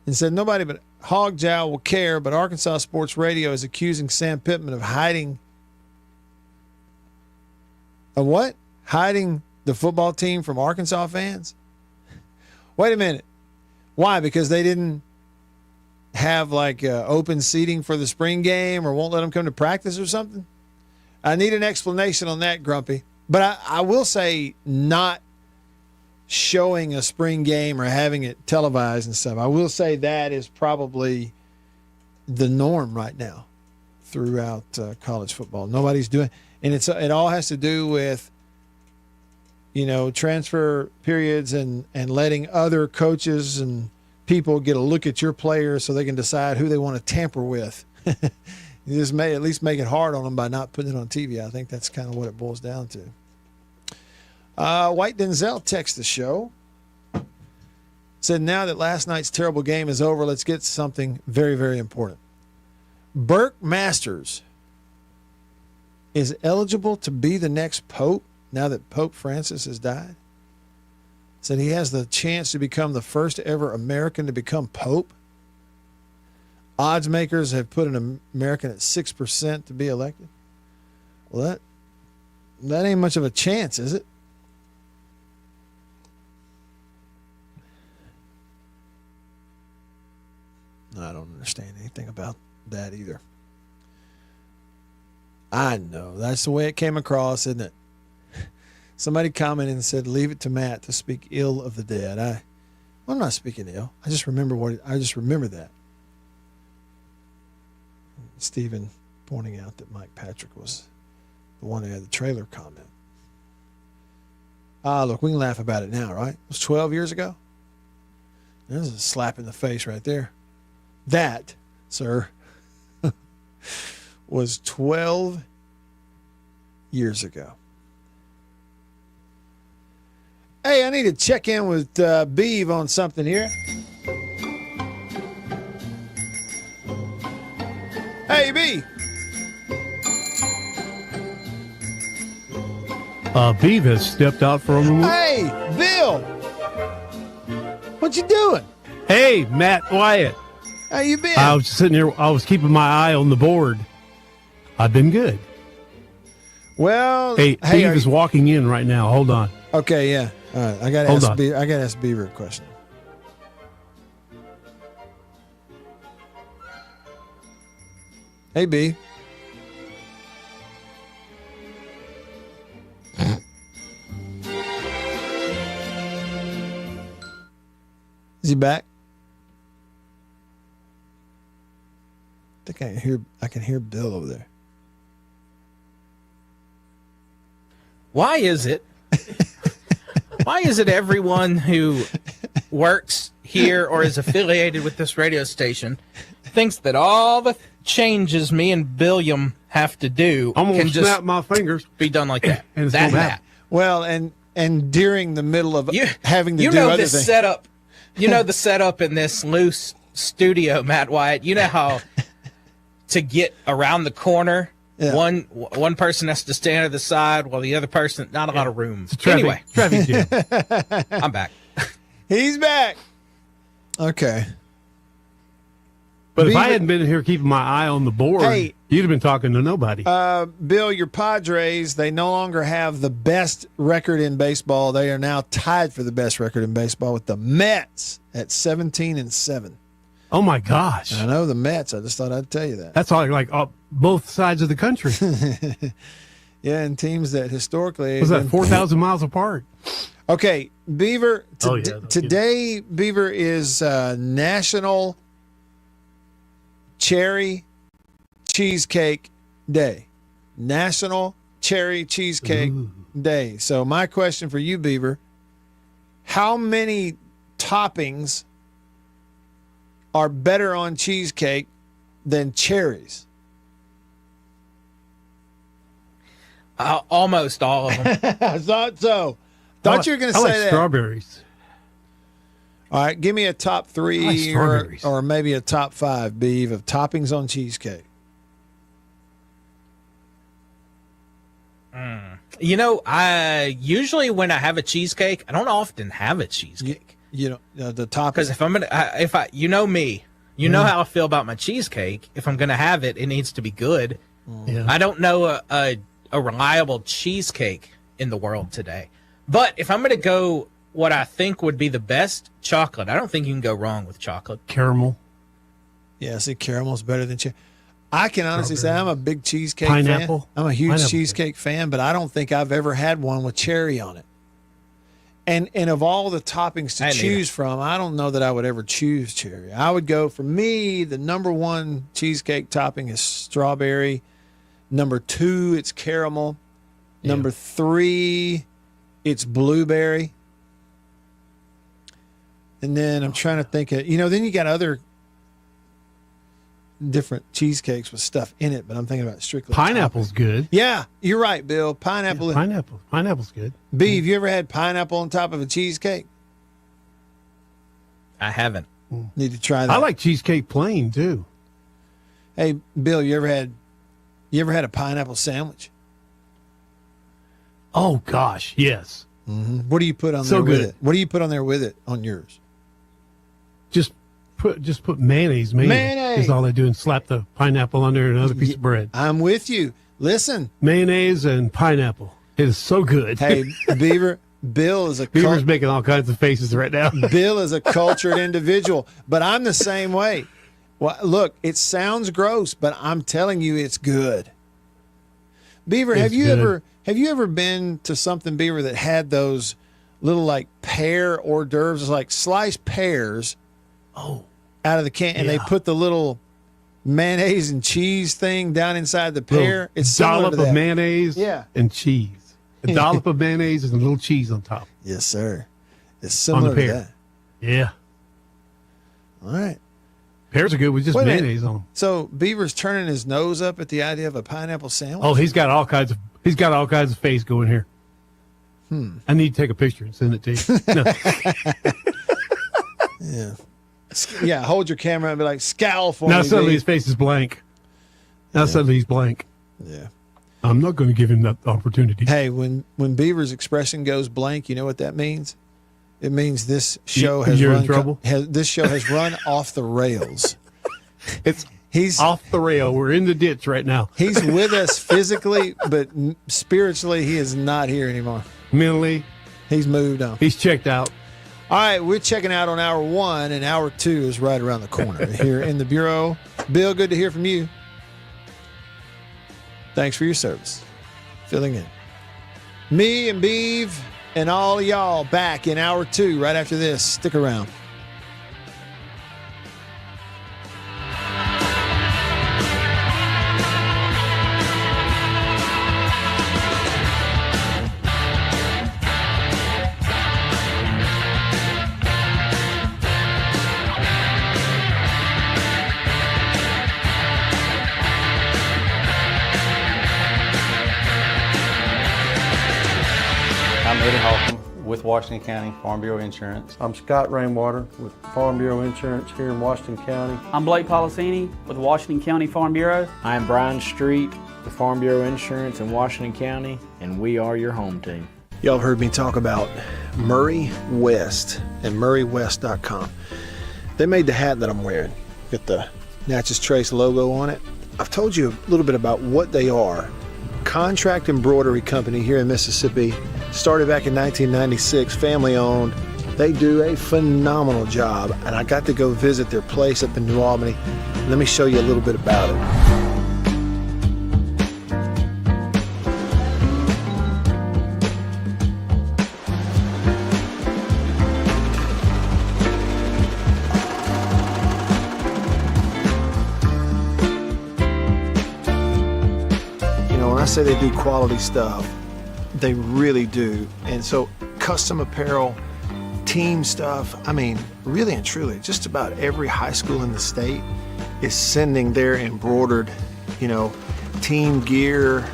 and said nobody but 𝐷𝐷𝐽𝐬𝐢 will care, but Arkansas Sports Radio is accusing Sam Pittman of hiding. Of what? Hiding the football team from Arkansas fans? Wait a minute. Why? Because they didn't have open seating for the spring game or won't let them come to practice or something? I need an explanation on that, Grumpy. But I will say not showing a spring game or having it televised and stuff. I will say that is probably the norm right now throughout college football. Nobody's doing, and it all has to do with transfer periods and letting other coaches and people get a look at your players so they can decide who they want to tamper with. You just may at least make it hard on them by not putting it on TV. I think that's kind of what it boils down to. White Denzel texts the show. Said, now that last night's terrible game is over, let's get to something very, very important. Burke Masters is eligible to be the next pope now that Pope Francis has died. Said he has the chance to become the first ever American to become pope. Odds makers have put an American at 6% to be elected. Well, that ain't much of a chance, is it? I don't understand anything about that either. I know. That's the way it came across, isn't it? Somebody commented and said, leave it to Matt to speak ill of the dead. I'm not speaking ill. I just remember that. Stephen pointing out that Mike Patrick was the one who had the trailer comment. Look, we can laugh about it now, right? It was 12 years ago. There's a slap in the face right there. That, sir, was 12 years ago. Hey, I need to check in with Beav on something here. Hey, B. Beav has stepped out for a moment. Hey, Bill. What you doing? Hey, Matt Wyatt. How you been? I was sitting here. I was keeping my eye on the board. I've been good. Well, hey, Beav is walking in right now. Hold on. Okay, yeah. All right, I gotta ask Beaver a question. Hey, B. Is he back? I think I can hear Bill over there. Why is it everyone who works here or is affiliated with this radio station thinks that all the changes me and Billiam have to do can just snap my fingers, be done like that? And that. Well, and during the middle of having to do other this things. Setup, the setup in this loose studio, Matt Wyatt. You know how to get around the corner, one person has to stand to the side while the other person, not a lot of room. Anyway, traffic jam. I'm back. He's back. Okay. But if I hadn't been here keeping my eye on the board, you'd have been talking to nobody. Bill, your Padres, they no longer have the best record in baseball. They are now tied for the best record in baseball with the Mets at 17-7. Oh, my gosh. I know the Mets. I just thought I'd tell you that. That's like both sides of the country. Yeah, and teams that historically... Was that 4,000 miles apart? Okay, Beaver, today, Beaver is National Cherry Cheesecake Day. National Cherry Cheesecake Day. So my question for you, Beaver, how many toppings are better on cheesecake than cherries? Almost all of them. I thought so. Thought you were going to say that. Strawberries. All right, give me a top 3 or maybe a top 5, Beeve, of toppings on cheesecake. You know, I usually when I have a cheesecake, I don't often have a cheesecake. You know, the toppings. Because if I'm gonna, you know me, you know how I feel about my cheesecake. If I'm gonna have it, it needs to be good. Yeah. I don't know a reliable cheesecake in the world today. But if I'm gonna go, what I think would be the best, chocolate. I don't think you can go wrong with chocolate. Caramel. Yeah, see, caramel's better than cheesecake. I can honestly say I'm a big cheesecake Pineapple. fan. I'm a huge Pineapple. cheesecake fan, but I don't think I've ever had one with cherry on it. And of all the toppings to choose from, I don't know that I would ever choose cherry. I would go, for me, the number 1 cheesecake topping is strawberry. Number 2, it's caramel. Yeah. Number 3, it's blueberry. And then I'm trying to think of, then you got other different cheesecakes with stuff in it, but I'm thinking about strictly Pineapple's good. Yeah, you're right, Bill. Pineapple. Yeah, pineapple's good. B, have you ever had pineapple on top of a cheesecake? I haven't. Need to try that. I like cheesecake plain too. Hey, Bill, you ever had a pineapple sandwich? Oh gosh, yes. Mm-hmm. What do you put on So there with good. it? What do you put on there with it on yours? Just put mayonnaise. Mayonnaise is all I do, and slap the pineapple on there and another piece of bread. I'm with you. Listen, mayonnaise and pineapple. It is so good. Hey, Beaver. Bill is Beaver's making all kinds of faces right now. Bill is a cultured individual, but I'm the same way. Well, look, it sounds gross, but I'm telling you, it's good. Beaver, have you ever been to something, Beaver, that had those little like pear hors d'oeuvres, it's like sliced pears? Out of the can, and they put the little mayonnaise and cheese thing down inside the pear. It's similar dollop to that. of mayonnaise, and cheese. A dollop of mayonnaise and a little cheese on top. Yes, sir. It's similar to that. Yeah. All right. Pears are good with just mayonnaise on them. So Beaver's turning his nose up at the idea of a pineapple sandwich. Oh, he's got all kinds of face going here. I need to take a picture and send it to you. No. Yeah. Yeah, hold your camera and be like, scowl for me. Now suddenly his face is blank. Suddenly he's blank. Yeah. I'm not going to give him that opportunity. Hey, when Beaver's expression goes blank, you know what that means? It means this show has You're run in trouble? This show has run off the rails. He's off the rail. We're in the ditch right now. He's with us physically, but spiritually he is not here anymore. Mentally, he's moved on. He's checked out. All right, we're checking out on hour 1, and hour 2 is right around the corner here in the Bureau. Bill, good to hear from you. Thanks for your service. Filling in. Me and Beeve and all of y'all back in hour 2 right after this. Stick around. I'm Eddie Hoffman with Washington County Farm Bureau Insurance. I'm Scott Rainwater with Farm Bureau Insurance here in Washington County. I'm Blake Policini with Washington County Farm Bureau. I'm Brian Street with Farm Bureau Insurance in Washington County, and we are your home team. Y'all heard me talk about Murray West and murraywest.com. They made the hat that I'm wearing. Got the Natchez Trace logo on it. I've told you a little bit about what they are. Contract embroidery company here in Mississippi. Started back in 1996, family owned. They do a phenomenal job, and I got to go visit their place up in New Albany. Let me show you a little bit about it. When I say they do quality stuff, they really do. And so custom apparel, team stuff, I mean, really and truly, just about every high school in the state is sending their embroidered, team gear,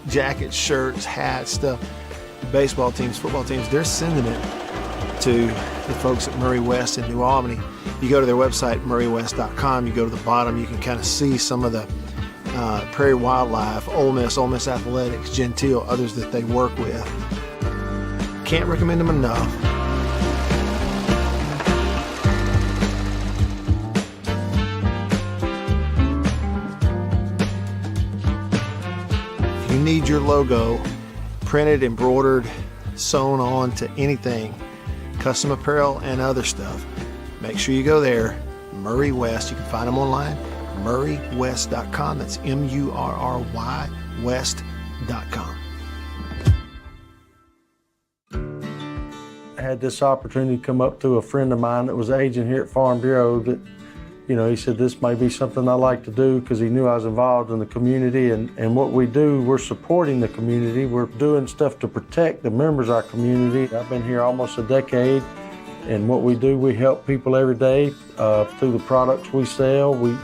jackets, shirts, hats, stuff. Baseball teams, football teams, they're sending it to the folks at Murray West in New Albany. You go to their website, murraywest.com, you go to the bottom, you can kind of see some of the Prairie Wildlife, Ole Miss Athletics, Gentile, others that they work with. Can't recommend them enough. If you need your logo printed, embroidered, sewn on to anything, custom apparel and other stuff, make sure you go there. Murray West, you can find them online, murraywest.com. That's MURRY West.com. I had this opportunity come up to a friend of mine that was an agent here at Farm Bureau that, you know, he said this may be something I like to do because he knew I was involved in the community, and what we do, we're supporting the community. We're doing stuff to protect the members of our community. I've been here almost a decade, and what we do, we help people every day through the products we sell. We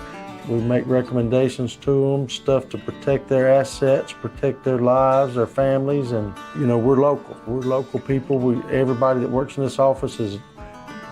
make recommendations to them, stuff to protect their assets, protect their lives, their families, and you know, we're local. We're local people. Everybody that works in this office has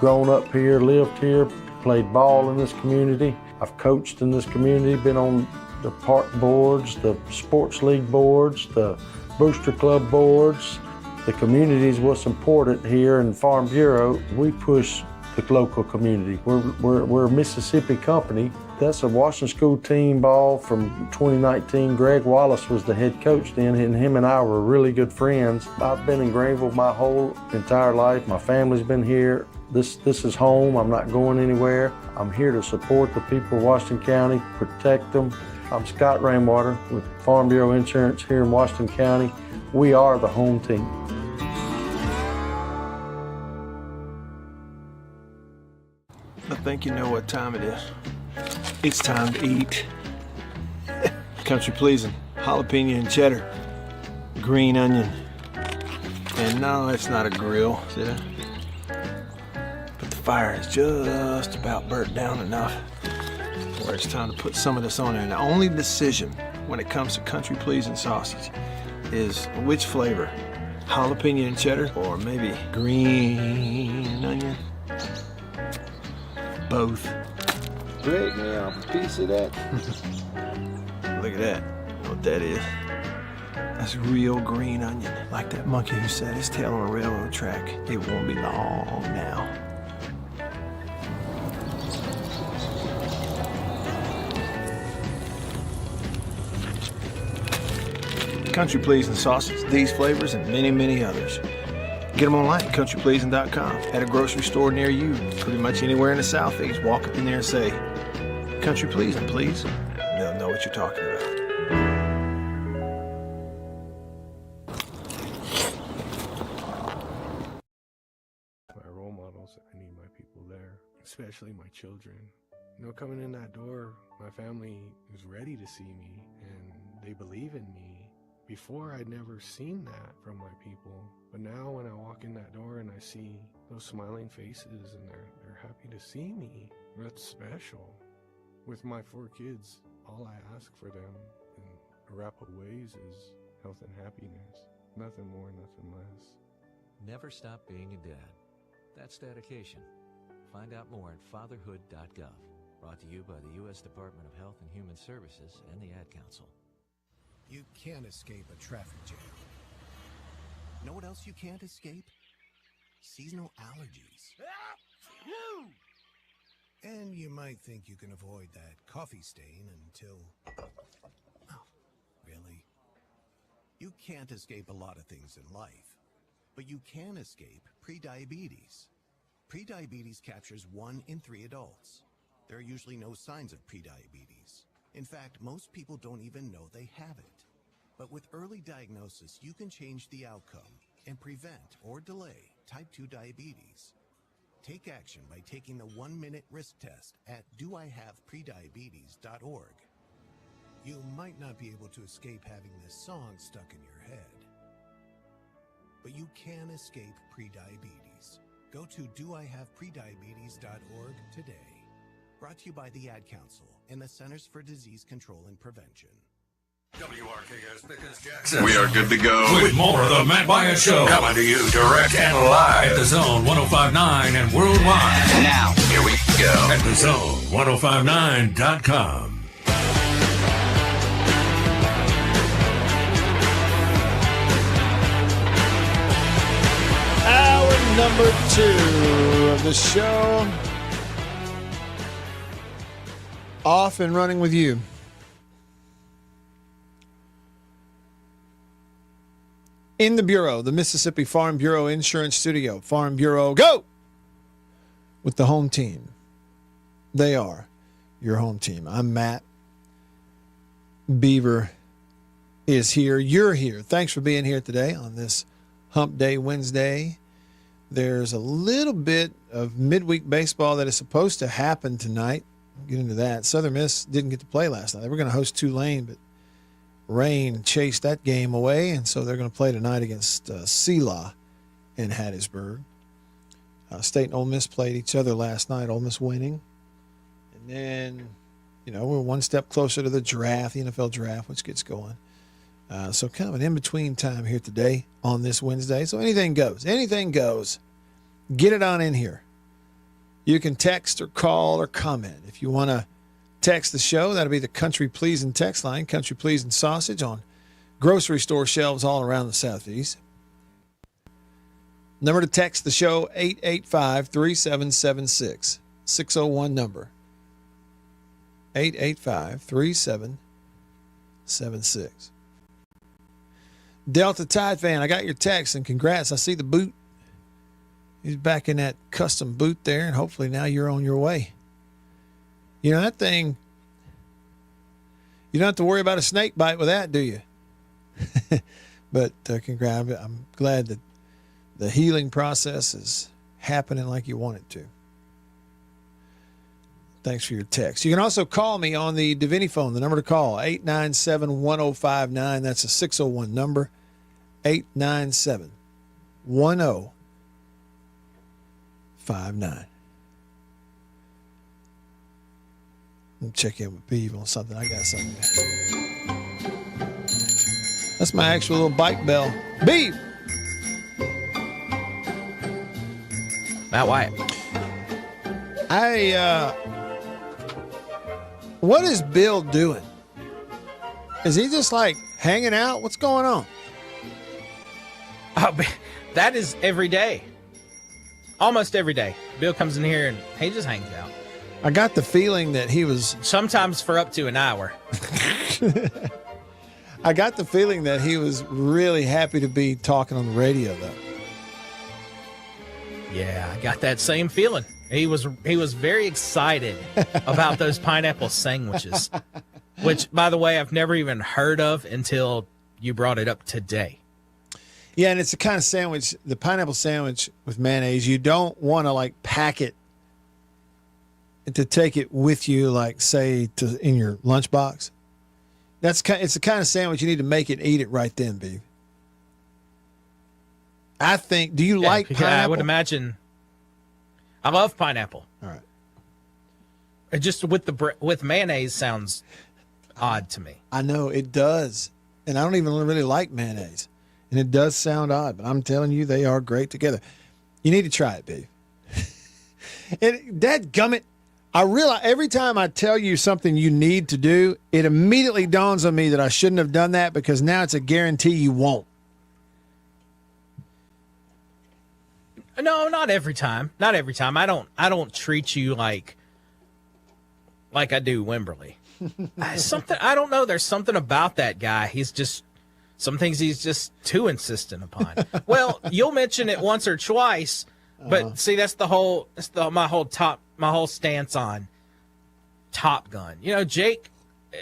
grown up here, lived here, played ball in this community. I've coached in this community, been on the park boards, the sports league boards, the booster club boards. The community is what's important here in Farm Bureau. We push the local community. We're a Mississippi company. That's a Washington School team ball from 2019. Greg Wallace was the head coach then, and him and I were really good friends. I've been in Greenville my whole entire life. My family's been here. This is home. I'm not going anywhere. I'm here to support the people of Washington County, protect them. I'm Scott Rainwater with Farm Bureau Insurance here in Washington County. We are the home team. I think you know what time it is. It's time to eat. Country pleasing, jalapeno and cheddar, green onion. And no, it's not a grill, see that? But the fire is just about burnt down enough where it's time to put some of this on there. And the only decision when it comes to country pleasing sausage is which flavor, jalapeno and cheddar or maybe green onion. Both. Break me off a piece of that. Look at that. You know what that is? That's real green onion. Like that monkey who set his tail on a railroad track. It won't be long now. Country pleasing sausage, these flavors, and many, many others. Get them online at countrypleasing.com, at a grocery store near you, pretty much anywhere in the Southeast. Walk up in there and say, "Country pleasing, please." They'll know what you're talking about. My role models, I need my people there, especially my children. You know, coming in that door, my family is ready to see me, and they believe in me. Before, I'd never seen that from my people. But now when I walk in that door and I see those smiling faces and they're happy to see me, that's special. With my 4 kids, all I ask for them in a wrap of ways is health and happiness. Nothing more, nothing less. Never stop being a dad. That's dedication. Find out more at fatherhood.gov. Brought to you by the U.S. Department of Health and Human Services and the Ad Council. You can't escape a traffic jam. Know what else you can't escape? Seasonal allergies. And you might think you can avoid that coffee stain until... Oh, really? You can't escape a lot of things in life, but you can escape prediabetes. Prediabetes captures 1 in 3 adults. There are usually no signs of prediabetes. In fact, most people don't even know they have it. But with early diagnosis, you can change the outcome and prevent or delay type 2 diabetes. Take action by taking the 1-minute risk test at doihaveprediabetes.org. You might not be able to escape having this song stuck in your head, but you can escape prediabetes. Go to doihaveprediabetes.org today. Brought to you by the Ad Council and the Centers for Disease Control and Prevention. We are good to go. With more of the Matt Wyatt Show. Coming to you direct and live at the Zone 105.9 and worldwide. Now, here we go. At the Zone1059.com. Hour number 2 of the show. Off and running with you. In the Bureau, the Mississippi Farm Bureau Insurance Studio. Farm Bureau, go! With the home team. They are your home team. I'm Matt. Beaver is here. You're here. Thanks for being here today on this Hump Day Wednesday. There's a little bit of midweek baseball that is supposed to happen tonight. I'll get into that. Southern Miss didn't get to play last night. They were going to host Tulane, but rain chased that game away, and so they're going to play tonight against Selah in Hattiesburg. State and Ole Miss played each other last night, Ole Miss winning. And then, we're one step closer to the draft, the NFL draft, which gets going. So kind of an in-between time here today on this Wednesday. So anything goes. Anything goes. Get it on in here. You can text or call or comment. If you want to text the show, that'll be the Country Pleasing text line, Country Pleasing Sausage on grocery store shelves all around the Southeast. Number to text the show, 885-3776. 601 number. 885-3776. Delta Tide fan, I got your text and congrats. I see the boot. He's back in that custom boot there, and hopefully now you're on your way. That thing, you don't have to worry about a snake bite with that, do you? But congrats. I'm glad that the healing process is happening like you want it to. Thanks for your text. You can also call me on the Divinity phone. The number to call, 897-1059. That's a 601 number, 897-1059. Let me check in with Beav on something. I got something. That's my actual little bike bell. Beav! Matt Wyatt. What is Bill doing? Is he just like hanging out? What's going on? That is every day. Almost every day. Bill comes in here and he just hangs out. I got the feeling that he was... Sometimes for up to an hour. I got the feeling that he was really happy to be talking on the radio, though. Yeah, I got that same feeling. He was very excited about those pineapple sandwiches, which, by the way, I've never even heard of until you brought it up today. Yeah, and it's the kind of sandwich, the pineapple sandwich with mayonnaise, you don't want to, pack it to take it with you, say, in your lunchbox. It's the kind of sandwich you need to make it and eat it right then, babe. I think, do you like pineapple? I would imagine. I love pineapple. All right. It just with mayonnaise sounds odd to me. I know, it does. And I don't even really like mayonnaise. And it does sound odd, but I'm telling you, they are great together. You need to try it, babe. Dadgummit, I realize every time I tell you something you need to do, it immediately dawns on me that I shouldn't have done that because now it's a guarantee you won't. No, not every time. Not every time. I don't treat you like I do Wimberly. Something I don't know. There's something about that guy. He's just some things he's just too insistent upon. Well, you'll mention it once or twice, but see, that's my whole stance on Top Gun. Jake,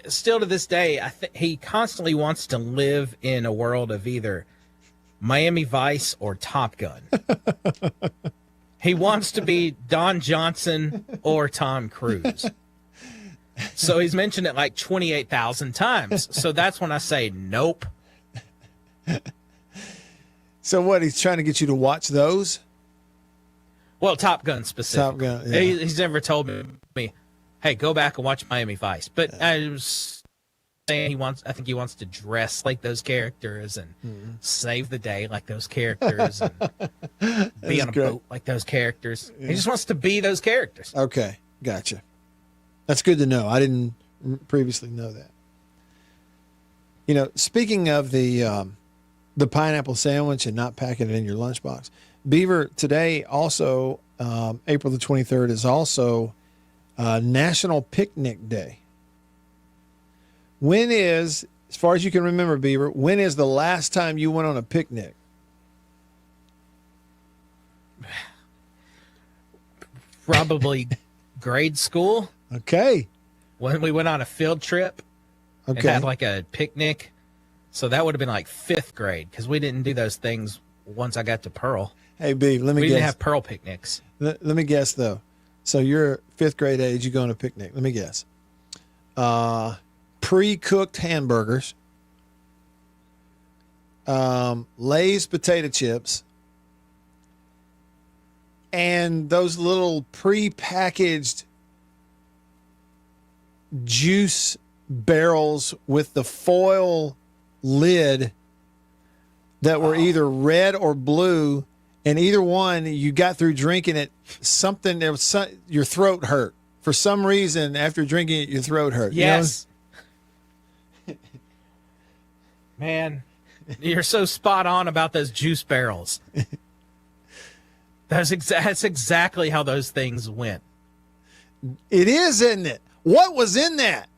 still to this day, he constantly wants to live in a world of either Miami Vice or Top Gun. He wants to be Don Johnson or Tom Cruise. So he's mentioned it 28,000 times. So that's when I say nope. So what, he's trying to get you to watch those? Well, Top Gun specifically. Top Gun, yeah. He's never told me, hey, go back and watch Miami Vice. But saying I think he wants to dress like those characters and save the day like those characters and be on a boat like those characters. Yeah. He just wants to be those characters. Okay, gotcha. That's good to know. I didn't previously know that. You know, speaking of the pineapple sandwich and not packing it in your lunchbox, Beaver, today also, April the 23rd, is also National Picnic Day. When is, as far as you can remember, Beaver, when is the last time you went on a picnic? Probably grade school. Okay. When we went on a field trip and had like a picnic. So that would have been like 5th grade because we didn't do those things once I got to Pearl. Hey, Beaver, let me guess. We didn't have Pearl picnics. Let me guess, though. So you're 5th grade age, you go on a picnic. Let me guess. Pre-cooked hamburgers, Lay's potato chips, and those little pre-packaged juice barrels with the foil lid that were either red or blue, and either one you got through drinking it, your throat hurt. For some reason, after drinking it, your throat hurt. Yes. You know? Man, you're so spot on about those juice barrels. That's exactly how those things went. It is, isn't it? What was in that?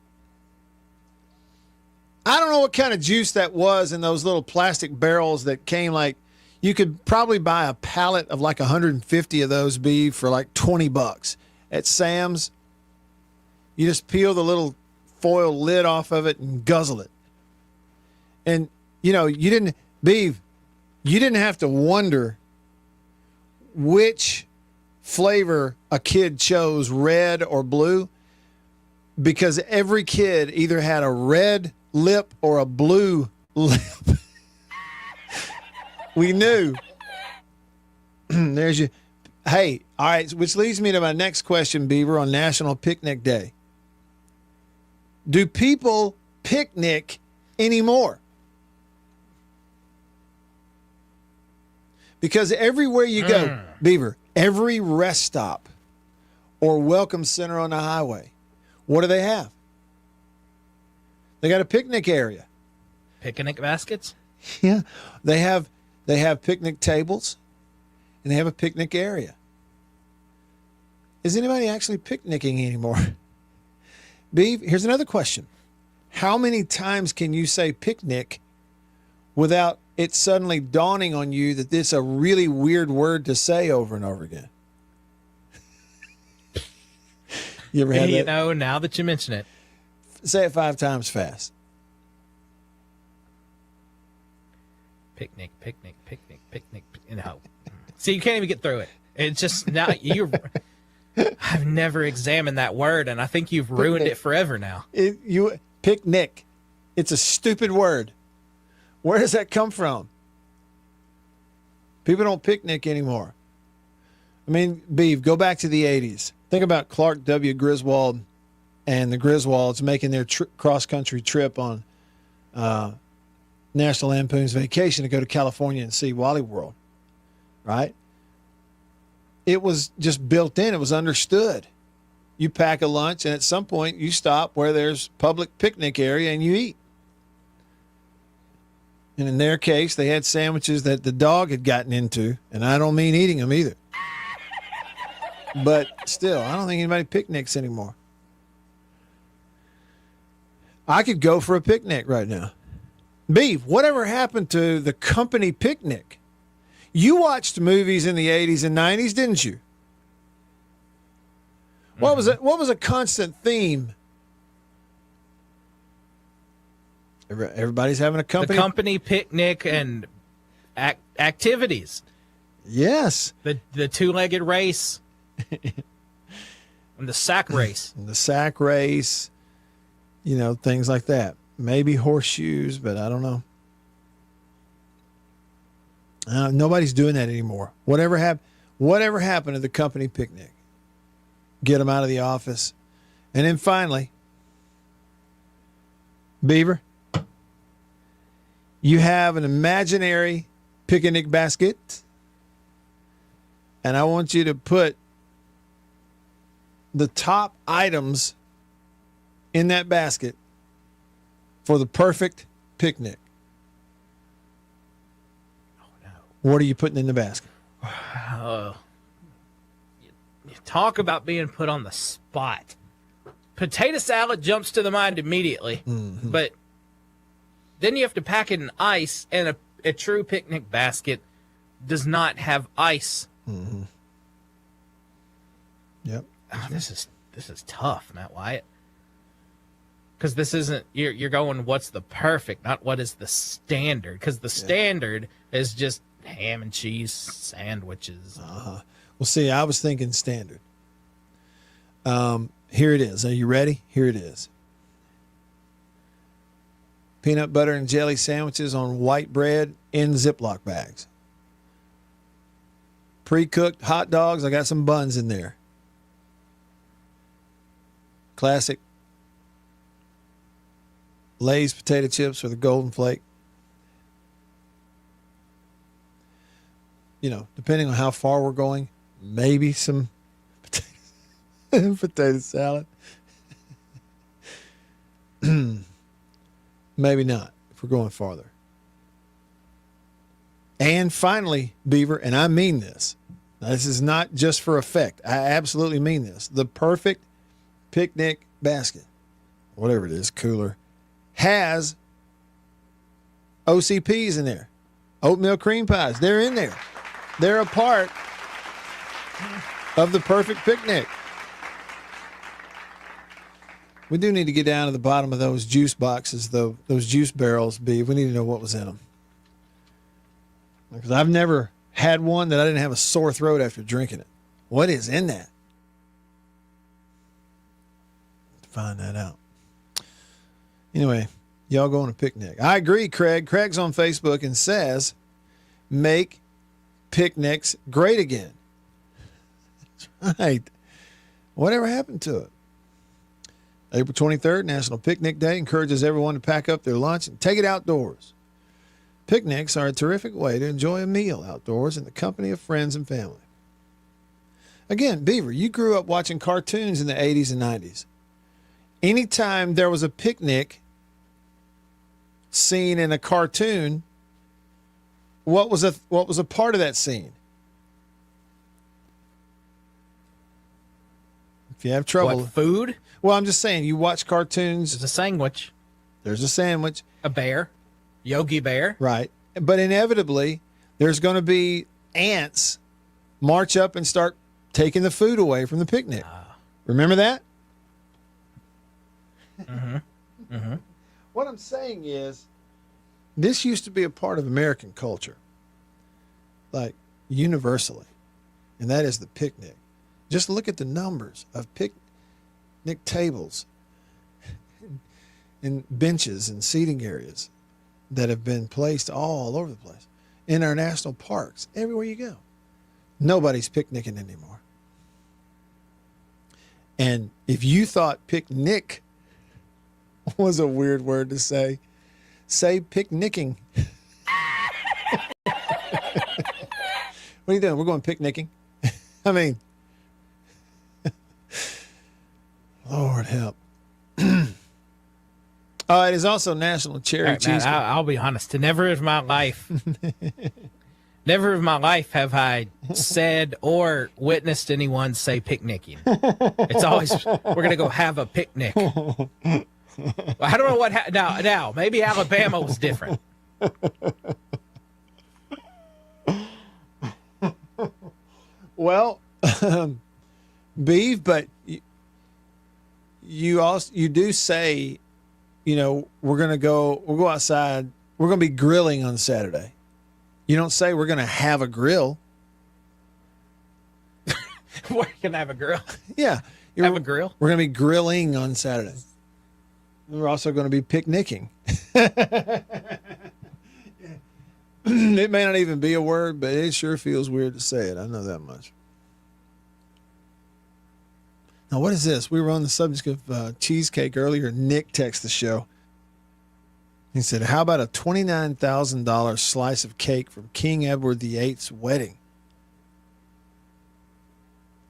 I don't know what kind of juice that was in those little plastic barrels that came like, you could probably buy a pallet of like 150 of those beef for like $20 at Sam's. You just peel the little foil lid off of it and guzzle it. And, you know, you didn't have to wonder which flavor a kid chose, red or blue, because every kid either had a red lip or a blue lip. We knew. There's you. Hey, all right, which leads me to my next question, Beaver, on National Picnic Day. Do people picnic anymore? Because everywhere you go, Beaver, every rest stop or welcome center on the highway, what do they have? They got a picnic area. Picnic baskets? Yeah. They have picnic tables and they have a picnic area. Is anybody actually picnicking anymore? Beav, here's another question. How many times can you say picnic without it suddenly dawning on you that this is a really weird word to say over and over again? You ever had that? You know, now that you mention it. Say it 5 times fast. Picnic, picnic, picnic, picnic. No. See, you can't even get through it. It's just now I've never examined that word, and I think you've ruined it forever now. Picnic. It's a stupid word. Where does that come from? People don't picnic anymore. I mean, Beav, go back to the 80s. Think about Clark W. Griswold and the Griswolds making their cross-country trip on National Lampoon's Vacation to go to California and see Wally World, right? It was just built in. It was understood. You pack a lunch, and at some point you stop where there's public picnic area and you eat. And in their case, they had sandwiches that the dog had gotten into, and I don't mean eating them either. But still, I don't think anybody picnics anymore. I could go for a picnic right now. Beef, whatever happened to the company picnic? You watched movies in the 80s and 90s, didn't you? What was it? What was a constant theme? Everybody's having a company. The company picnic and activities. Yes. The two-legged race. And the sack race. The sack race. You know, things like that. Maybe horseshoes, but I don't know. Nobody's doing that anymore. Whatever happened to the company picnic? Get them out of the office. And then finally, Beaver, you have an imaginary picnic basket, and I want you to put the top items in that basket for the perfect picnic. Oh, no. What are you putting in the basket? You talk about being put on the spot. Potato salad jumps to the mind immediately, but then you have to pack it in ice, and a true picnic basket does not have ice. Yep. Oh, this is tough, Matt Wyatt. Because this isn't, you're going, what's the perfect, not what is the standard. Because the standard is just ham and cheese sandwiches. Well, see, I was thinking standard. Here it is. Are you ready? Here it is. Peanut butter and jelly sandwiches on white bread in Ziploc bags. Pre-cooked hot dogs. I got some buns in there. Classic Lay's potato chips with a golden flake. You know, depending on how far we're going, maybe some potato salad. Maybe not if we're going farther. And finally, Beaver, and I mean this. Now, this is not just for effect. I absolutely mean this. The perfect picnic basket, whatever it is, cooler, has OCPs in there. Oatmeal cream pies. They're in there. They're a part of the perfect picnic. We do need to get down to the bottom of those juice boxes, though, those juice barrels, Beav. We need to know what was in them. Because I've never had one that I didn't have a sore throat after drinking it. What is in that? Find that out. Anyway, y'all go on a picnic. I agree, Craig. Craig's on Facebook and says, make picnics great again. That's right. Whatever happened to it? April 23rd, National Picnic Day, encourages everyone to pack up their lunch and take it outdoors. Picnics are a terrific way to enjoy a meal outdoors in the company of friends and family. Again, Beaver, you grew up watching cartoons in the 80s and 90s. Anytime there was a picnic scene in a cartoon, what was a part of that scene? If you have trouble. What, food? Well, I'm just saying, you watch cartoons. There's a sandwich. There's a sandwich. A bear. Yogi Bear. Right. But inevitably, there's going to be ants march up and start taking the food away from the picnic. Remember that? What I'm saying is, this used to be a part of American culture, like universally, and that is the picnic. Just look at the numbers of picnic tables and benches and seating areas that have been placed all over the place in our national parks, everywhere you go. Nobody's picnicking anymore. And if you thought picnic was a weird word to say picnicking. What are you doing? We're going picnicking. I mean, Lord help. It is also National Cherry Cheese. I'll be honest. Never in my life have I said or witnessed anyone say picnicking. It's always, we're going to go have a picnic. I don't know what now. Maybe Alabama was different. Well, Beef, but you do say, we'll go outside. We're going to be grilling on Saturday. You don't say we're going to have a grill. We're going to have a grill. Yeah. Have a grill. We're going to be grilling on Saturday. We're also going to be picnicking. It may not even be a word, but it sure feels weird to say it. I know that much. Now, what is this? We were on the subject of cheesecake earlier. Nick texted the show. He said, how about a $29,000 slice of cake from King Edward VIII's wedding?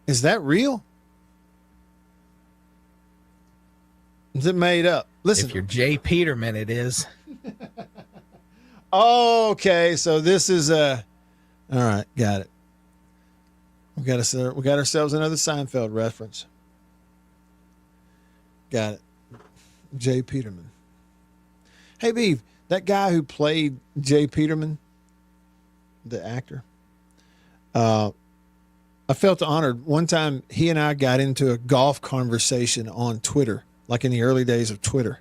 Is that real? Is it made up? Listen. If you're Jay Peterman, it is. Okay, so this is all right, got it. We got ourselves another Seinfeld reference. Got it. Jay Peterman. Hey, Beeve, that guy who played Jay Peterman, the actor, I felt honored. One time he and I got into a golf conversation on Twitter, like in the early days of Twitter.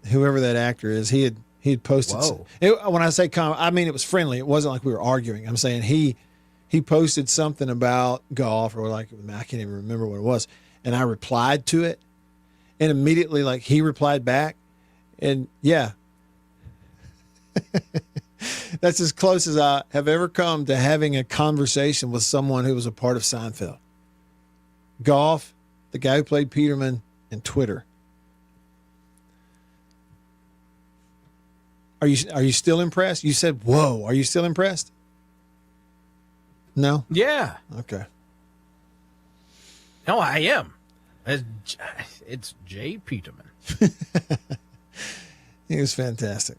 Whoever that actor is, he had posted. When I say I mean it was friendly. It wasn't like we were arguing. I'm saying he posted something about golf, or like, I can't even remember what it was, and I replied to it, and immediately like he replied back, and yeah, that's as close as I have ever come to having a conversation with someone who was a part of Seinfeld. Golf, the guy who played Peterman, and Twitter. Are you still impressed? You said, whoa. Are you still impressed? No? Yeah. Okay. No, I am. It's Jay Peterman. He was fantastic.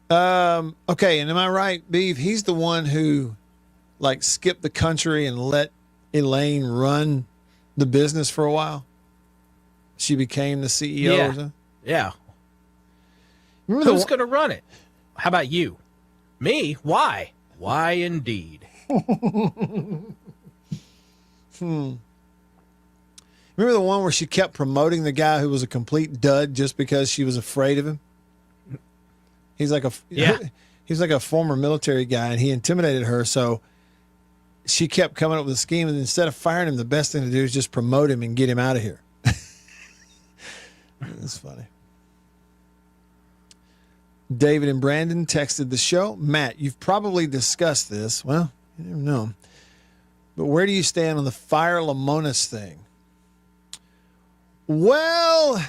Okay, and am I right, Beeve? He's the one who like skipped the country and let Elaine run the business for a while. She became the CEO or something? Yeah. Who's going to run it? How about you? Me? Why? Why indeed? Remember the one where she kept promoting the guy who was a complete dud just because she was afraid of him? He's like a former military guy, and he intimidated her, so she kept coming up with a scheme, and instead of firing him, the best thing to do is just promote him and get him out of here. It's funny. David and Brandon texted the show. Matt, you've probably discussed this. Well, you never know. But where do you stand on the Fire Lamonis thing? Well,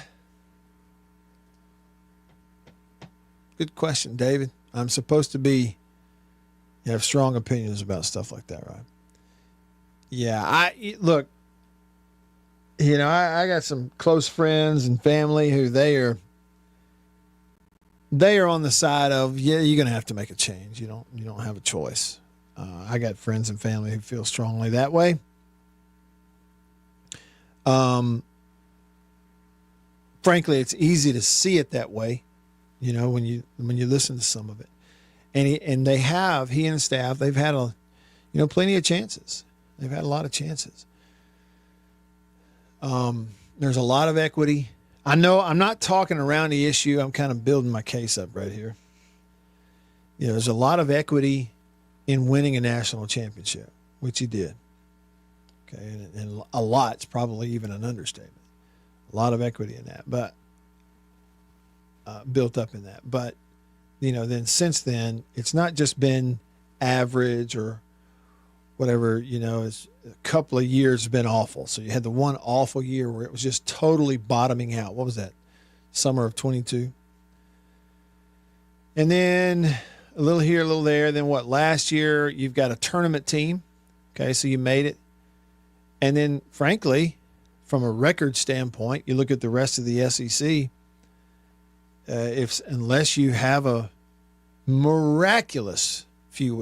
good question, David. I'm supposed to you have strong opinions about stuff like that, right? Yeah, look, I got some close friends and family who they are on the side of, you're going to have to make a change. You don't have a choice. I got friends and family who feel strongly that way. Frankly, it's easy to see it that way, when you listen to some of it. And he and his staff, they've had plenty of chances. They've had a lot of chances. There's a lot of equity. I know I'm not talking around the issue. I'm kind of building my case up right here. There's a lot of equity in winning a national championship, which he did. Okay, and a lot's probably even an understatement. A lot of equity in that, but built up in that. But then since then, it's not just been average or whatever. It's a couple of years have been awful. So you had the one awful year where it was just totally bottoming out. What was that? Summer of 22. And then a little here, a little there. Then last year you've got a tournament team. Okay, so you made it. And then, frankly, from a record standpoint, you look at the rest of the SEC. Unless you have a miraculous few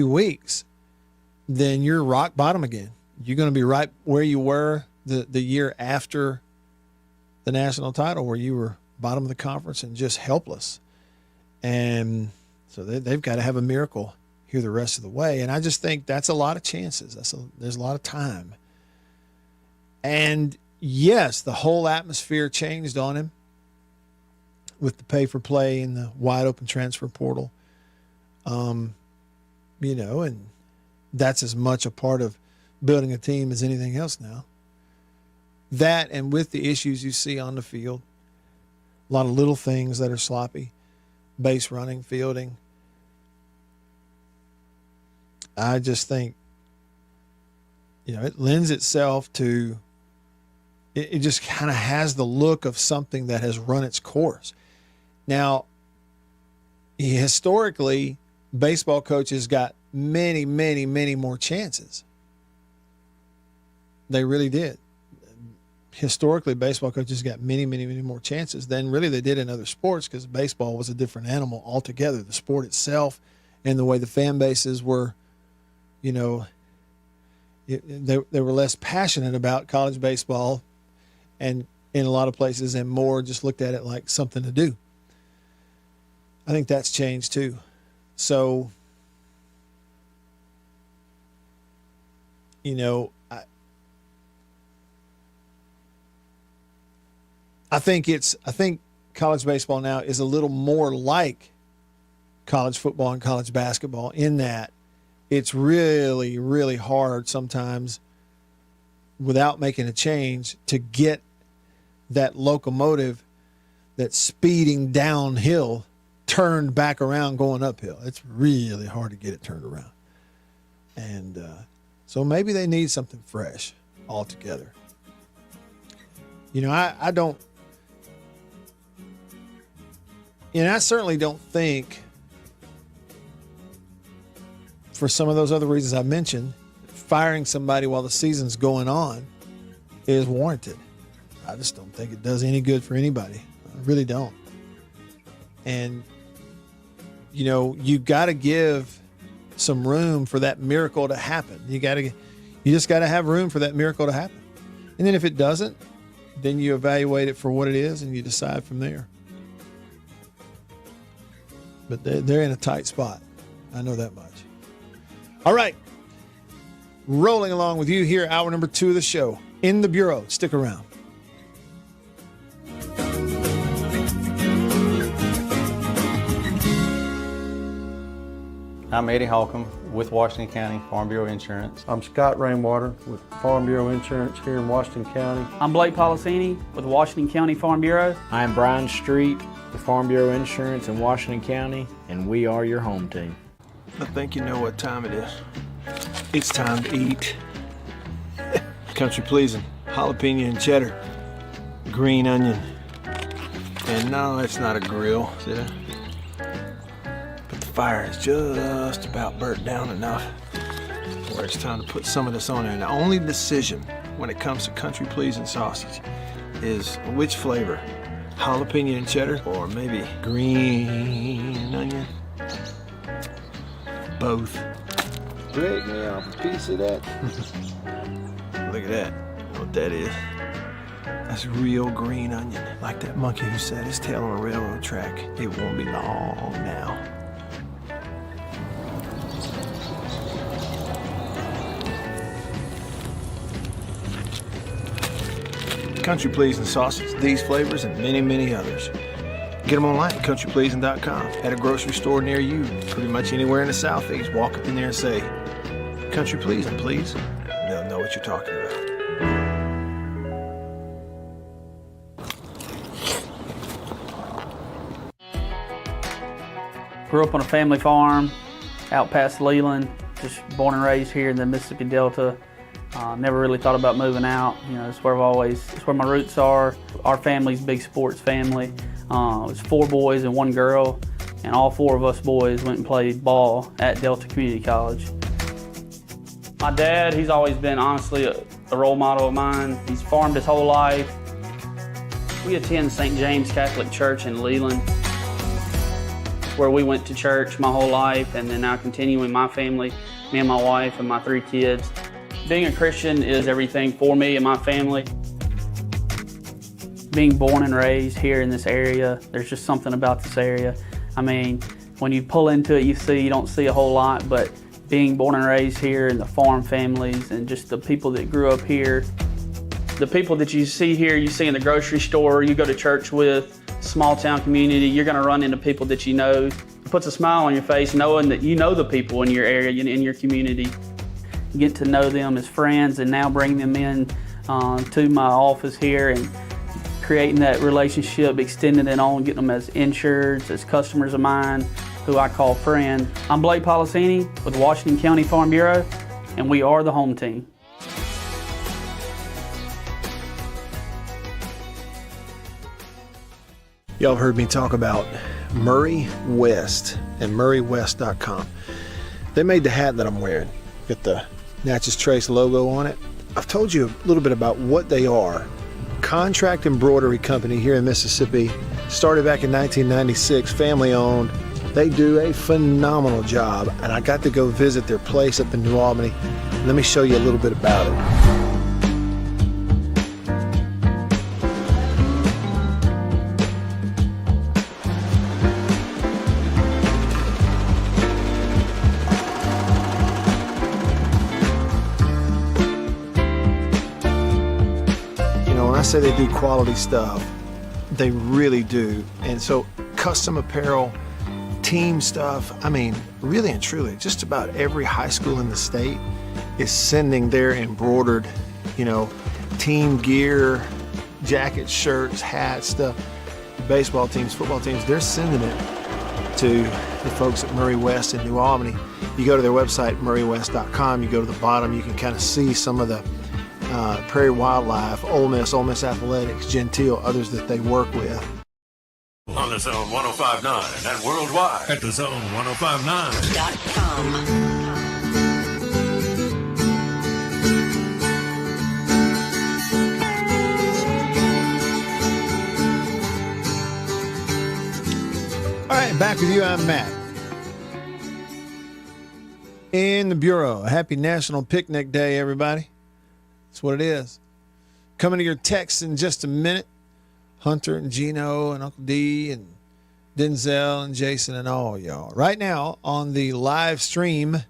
weeks, then you're rock bottom again. You're going to be right where you were the year after the national title, where you were bottom of the conference and just helpless. And so they've got to have a miracle here the rest of the way. And I just think that's a lot of chances. There's a lot of time. And yes, the whole atmosphere changed on him with the pay for play and the wide open transfer portal. And that's as much a part of building a team as anything else now. That, and with the issues you see on the field, a lot of little things that are sloppy, base running, fielding. I just think, it lends itself to It just kind of has the look of something that has run its course. Now, historically, baseball coaches got many, many, many more chances. They really did. Historically, baseball coaches got many, many, many more chances than really they did in other sports, because baseball was a different animal altogether. The sport itself and the way the fan bases were, you know, they were less passionate about college baseball, and in a lot of places, and more just looked at it like something to do. I think that's changed too. So, you know, I think college baseball now is a little more like college football and college basketball in that it's really, really hard sometimes without making a change to get that locomotive that's speeding downhill turned back around going uphill. It's really hard to get it turned around. And so maybe they need something fresh altogether. You know, I don't, and I certainly don't think, for some of those other reasons I mentioned, firing somebody while the season's going on is warranted. I just don't think it does any good for anybody. I really don't. And, you know, you got to give some room for that miracle to happen. You just got to have room for that miracle to happen. And then if it doesn't, then you evaluate it for what it is and you decide from there. But they're in a tight spot. I know that much. All right. Rolling along with you here, hour number 2 of the show. In the Bureau. Stick around. I'm Eddie Holcomb with Washington County Farm Bureau Insurance. I'm Scott Rainwater with Farm Bureau Insurance here in Washington County. I'm Blake Policini with Washington County Farm Bureau. I'm Brian Street with Farm Bureau Insurance in Washington County, and we are your home team. I think you know what time it is. It's time to eat. Country pleasing, jalapeno and cheddar, green onion. And no, it's not a grill, see that? But the fire is just about burnt down enough where it's time to put some of this on there. And the only decision when it comes to country pleasing sausage is which flavor, jalapeno and cheddar or maybe green onion. Both. Break me off a piece of that. Look at that. You know what that is? That's real green onion. Like that monkey who set his tail on a railroad track. It won't be long now. Country pleasing sausage, these flavors, and many, many others. Get them online at countrypleasing.com. At a grocery store near you, pretty much anywhere in the Southeast. Walk up in there and say, "Country pleasing, please." They'll know what you're talking about. Grew up on a family farm out past Leland. Just born and raised here in the Mississippi Delta. Never really thought about moving out. You know, it's where my roots are. Our family's a big sports family. It was 4 boys and 1 girl, and all 4 of us boys went and played ball at Delta Community College. My dad, he's always been honestly a role model of mine. He's farmed his whole life. We attend St. James Catholic Church in Leland, where we went to church my whole life, and then now continuing my family, me and my wife and my 3 kids. Being a Christian is everything for me and my family. Being born and raised here in this area, there's just something about this area. I mean, when you pull into it, you don't see a whole lot, but being born and raised here and the farm families and just the people that grew up here, the people that you see here, you see in the grocery store, you go to church with, small town community, you're gonna run into people that you know. It puts a smile on your face knowing that you know the people in your area, in your community. Get to know them as friends and now bring them in to my office here and creating that relationship, extending it on, getting them as insureds, as customers of mine, who I call friend. I'm Blake Policini with Washington County Farm Bureau, and we are the home team. Y'all have heard me talk about Murray West and murraywest.com. They made the hat that I'm wearing. Got the Natchez Trace logo on it. I've told you a little bit about what they are. Contract embroidery company here in Mississippi. Started back in 1996, family owned. They do a phenomenal job, and I got to go visit their place up in New Albany. Let me show you a little bit about it. I say they do quality stuff. They really do. And so custom apparel, team stuff, I mean, really and truly, just about every high school in the state is sending their embroidered, team gear, jackets, shirts, hats, stuff. Baseball teams, football teams, they're sending it to the folks at Murray West in New Albany. You go to their website, murraywest.com, you go to the bottom, you can kind of see some of the Prairie Wildlife, Ole Miss Athletics, Gentile, others that they work with. On the Zone 105.9 and worldwide at thezone1059.com. All right, back with you. I'm Matt. In the Bureau, happy National Picnic Day, everybody. That's what it is. Coming to your text in just a minute. Hunter and Gino and Uncle D and Denzel and Jason and all y'all. Right now on the live stream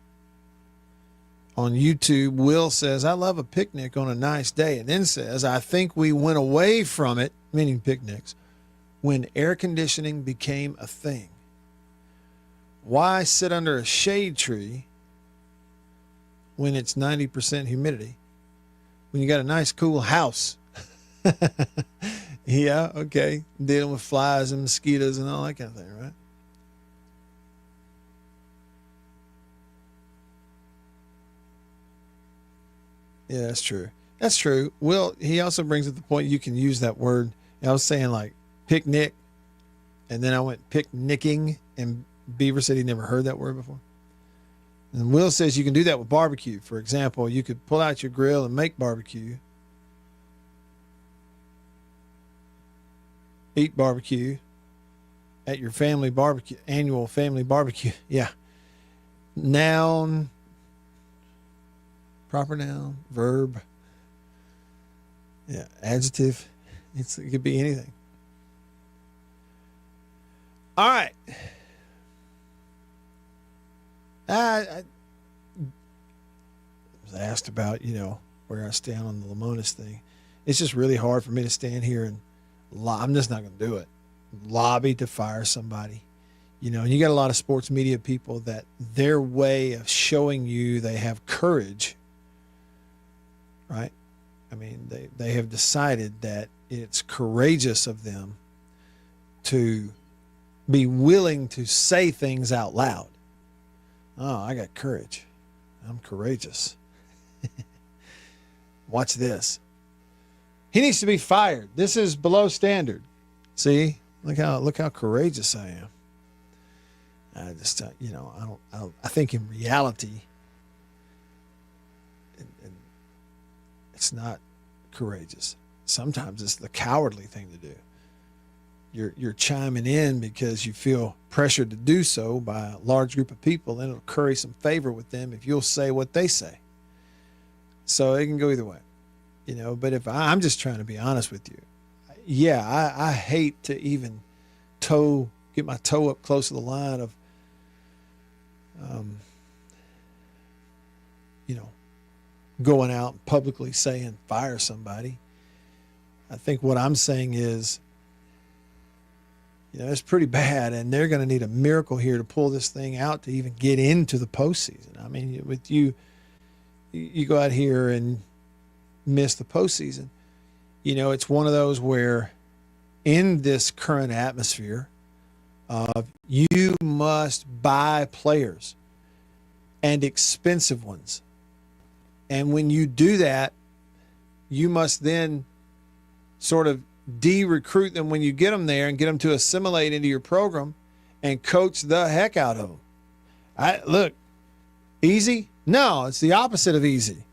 on YouTube, Will says, I love a picnic on a nice day. And then says, I think we went away from it, meaning picnics, when air conditioning became a thing. Why sit under a shade tree when it's 90% humidity? When you got a nice, cool house. Yeah, okay. Dealing with flies and mosquitoes and all that kind of thing, right? Yeah, that's true. That's true. Will, he also brings up the point you can use that word. I was saying like picnic, and then I went picnicking, and Beaver said he never heard that word before. And Will says you can do that with barbecue. For example, you could pull out your grill and make barbecue. Eat barbecue at your family barbecue, annual family barbecue. Yeah. Noun, proper noun, verb. Yeah, adjective. It could be anything. All right. I was asked about, where I stand on the Lamonis thing. It's just really hard for me to stand here and I'm just not going to do it. Lobby to fire somebody. And you got a lot of sports media people that their way of showing you they have courage, right? I mean, they have decided that it's courageous of them to be willing to say things out loud. Oh, I got courage. I'm courageous. Watch this. He needs to be fired. This is below standard. See, look how courageous I am. I just, I think in reality, it's not courageous. Sometimes it's the cowardly thing to do. You're chiming in because you feel pressured to do so by a large group of people, and it'll curry some favor with them if you'll say what they say. So it can go either way, but if I'm just trying to be honest with you, I hate to even get my toe up close to the line of, going out and publicly saying fire somebody. I think what I'm saying is, it's pretty bad, and they're going to need a miracle here to pull this thing out to even get into the postseason. I mean, with you go out here and miss the postseason. It's one of those where in this current atmosphere of you must buy players and expensive ones. And when you do that, you must then sort of de-recruit them when you get them there and get them to assimilate into your program and coach the heck out of them. Look, easy? No, it's the opposite of easy.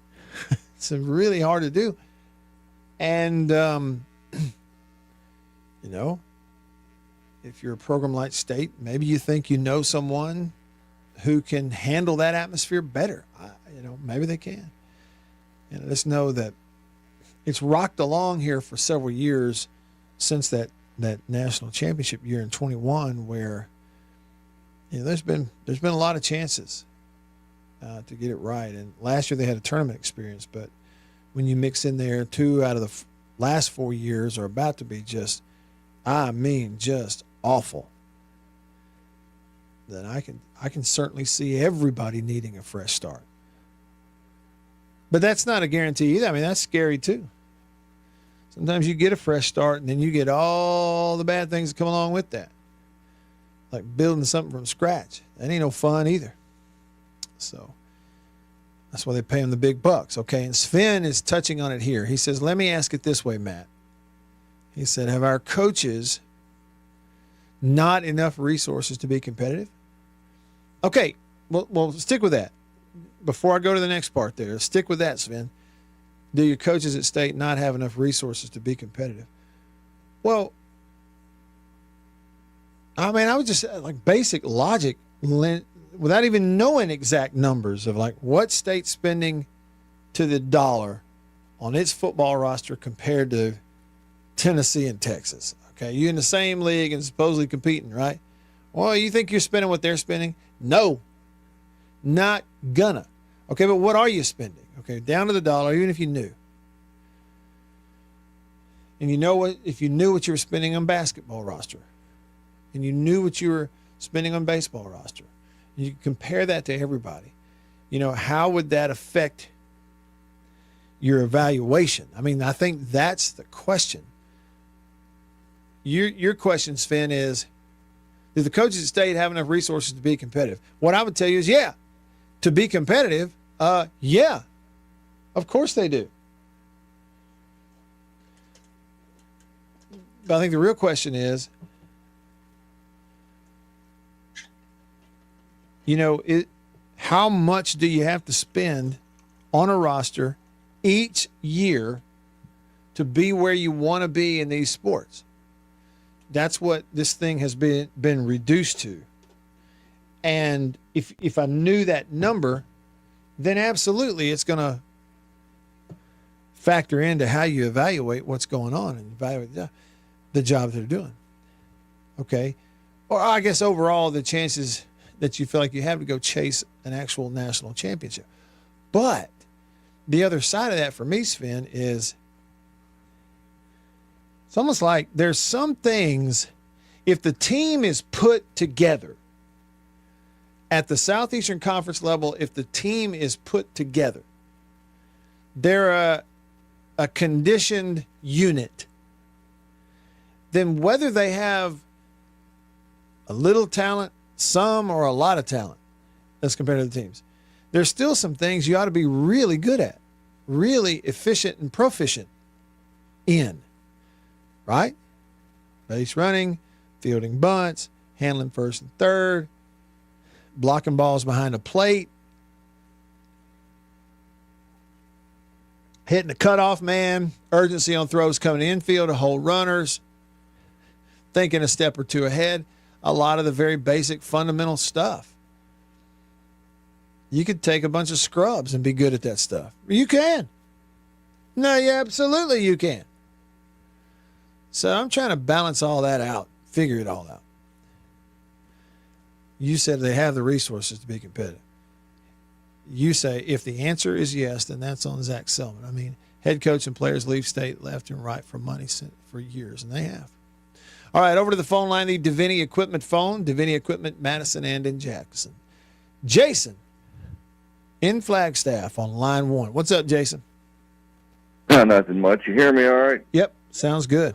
It's really hard to do. And, if you're a program like State, maybe you think you know someone who can handle that atmosphere better. Maybe they can. And let's know that it's rocked along here for several years since that national championship year in 21, where there's been a lot of chances to get it right. And last year they had a tournament experience, but when you mix in there 2 out of the last 4 years are about to be just awful, then I can certainly see everybody needing a fresh start. But that's not a guarantee either. I mean, that's scary too. Sometimes you get a fresh start and then you get all the bad things that come along with that. Like building something from scratch. That ain't no fun either. So that's why they pay him the big bucks. Okay, and Sven is touching on it here. He says, let me ask it this way, Matt. He said, have our coaches not enough resources to be competitive? Okay, well, stick with that. Before I go to the next part there, stick with that, Sven. Do your coaches at State not have enough resources to be competitive? Well, I mean, I would just like basic logic, without even knowing exact numbers of like what State's spending to the dollar on its football roster compared to Tennessee and Texas. Okay, you're in the same league and supposedly competing, right? Well, you think you're spending what they're spending? No, not gonna. Okay, but what are you spending? Okay, down to the dollar, even if you knew. And if you knew what you were spending on basketball roster, and you knew what you were spending on baseball roster, and you compare that to everybody, how would that affect your evaluation? I mean, I think that's the question. Your question, Sven, is, do the coaches at State have enough resources to be competitive? What I would tell you is, yeah. To be competitive, yeah. Of course they do. But I think the real question is, how much do you have to spend on a roster each year to be where you want to be in these sports? That's what this thing has been reduced to. And if I knew that number, then absolutely it's going to factor into how you evaluate what's going on and evaluate the job they're doing. Okay? Or I guess overall the chances that you feel like you have to go chase an actual national championship. But the other side of that for me, Sven, is it's almost like there's some things, if the team is put together, at the Southeastern Conference level, if the team is put together, they're a conditioned unit, then whether they have a little talent, some or a lot of talent as compared to the teams, there's still some things you ought to be really good at, really efficient and proficient in, right? Base running, fielding bunts, handling first and third, blocking balls behind the plate, hitting the cutoff man, urgency on throws coming infield to hold runners, thinking a step or two ahead, a lot of the very basic fundamental stuff. You could take a bunch of scrubs and be good at that stuff. You can. No, yeah, absolutely you can. So I'm trying to balance all that out, figure it all out. You said they have the resources to be competitive. You say if the answer is yes, then that's on Zach Selman. I mean, head coach and players leave State left and right for money for years, and they have. All right, over to the phone line, the Davini Equipment phone. Davini Equipment, Madison and in Jackson. Jason in Flagstaff on line 1. What's up, Jason? Nothing much. You hear me all right? Yep, sounds good.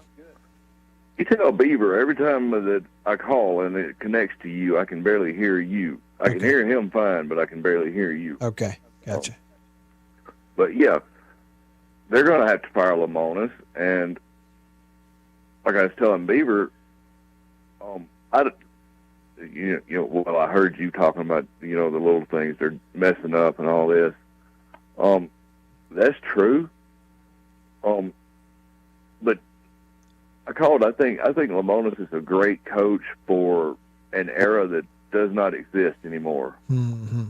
You tell Beaver every time that I call and it connects to you, I can barely hear you. I can hear him fine, but I can barely hear you. Okay, gotcha. But, yeah, they're going to have to file them on us, and like I was telling Beaver, I heard you talking about, the little things they're messing up and all this. That's true. But I think Lemonis is a great coach for an era that does not exist anymore. Mm-hmm.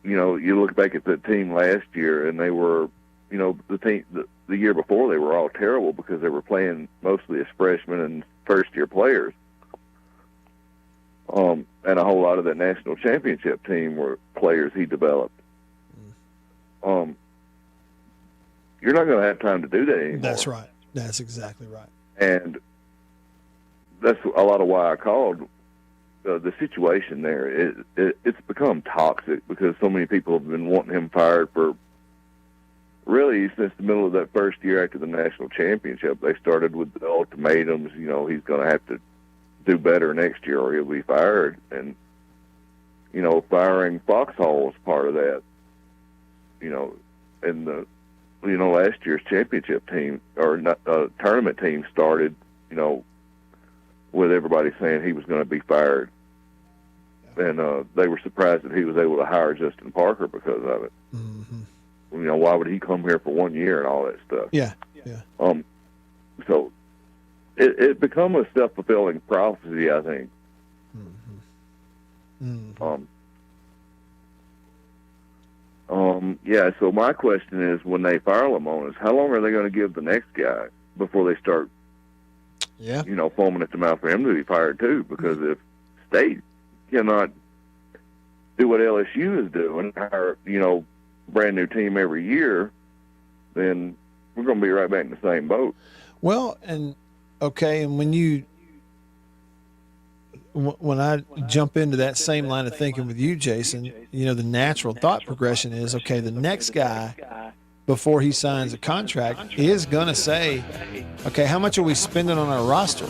You look back at the team last year, and they were, the year before they were all terrible because they were playing mostly as freshmen and first-year players. And a whole lot of that national championship team were players he developed. You're not going to have time to do that anymore. That's right. That's exactly right. And that's a lot of why I called. The situation there, it's become toxic because so many people have been wanting him fired for really since the middle of that first year after the national championship. They started with the ultimatums, he's going to have to do better next year or he'll be fired. And, firing Foxhall was part of that. And last year's championship team or tournament team started, with everybody saying he was going to be fired. And they were surprised that he was able to hire Justin Parker because of it. Mm-hmm. Why would he come here for 1 year and all that stuff? Yeah. So it become a self-fulfilling prophecy, I think. Mm-hmm. So my question is, when they fire Lemonis, how long are they going to give the next guy before they start foaming at the mouth for him to be fired too? Because if State cannot do what LSU is doing, hire, brand new team every year, then we're going to be right back in the same boat. Well, and when I jump into that same line of thinking with you, Jason, the natural thought progression is, okay, the next guy, before he signs a contract, is going to say, okay, how much are we spending on our roster?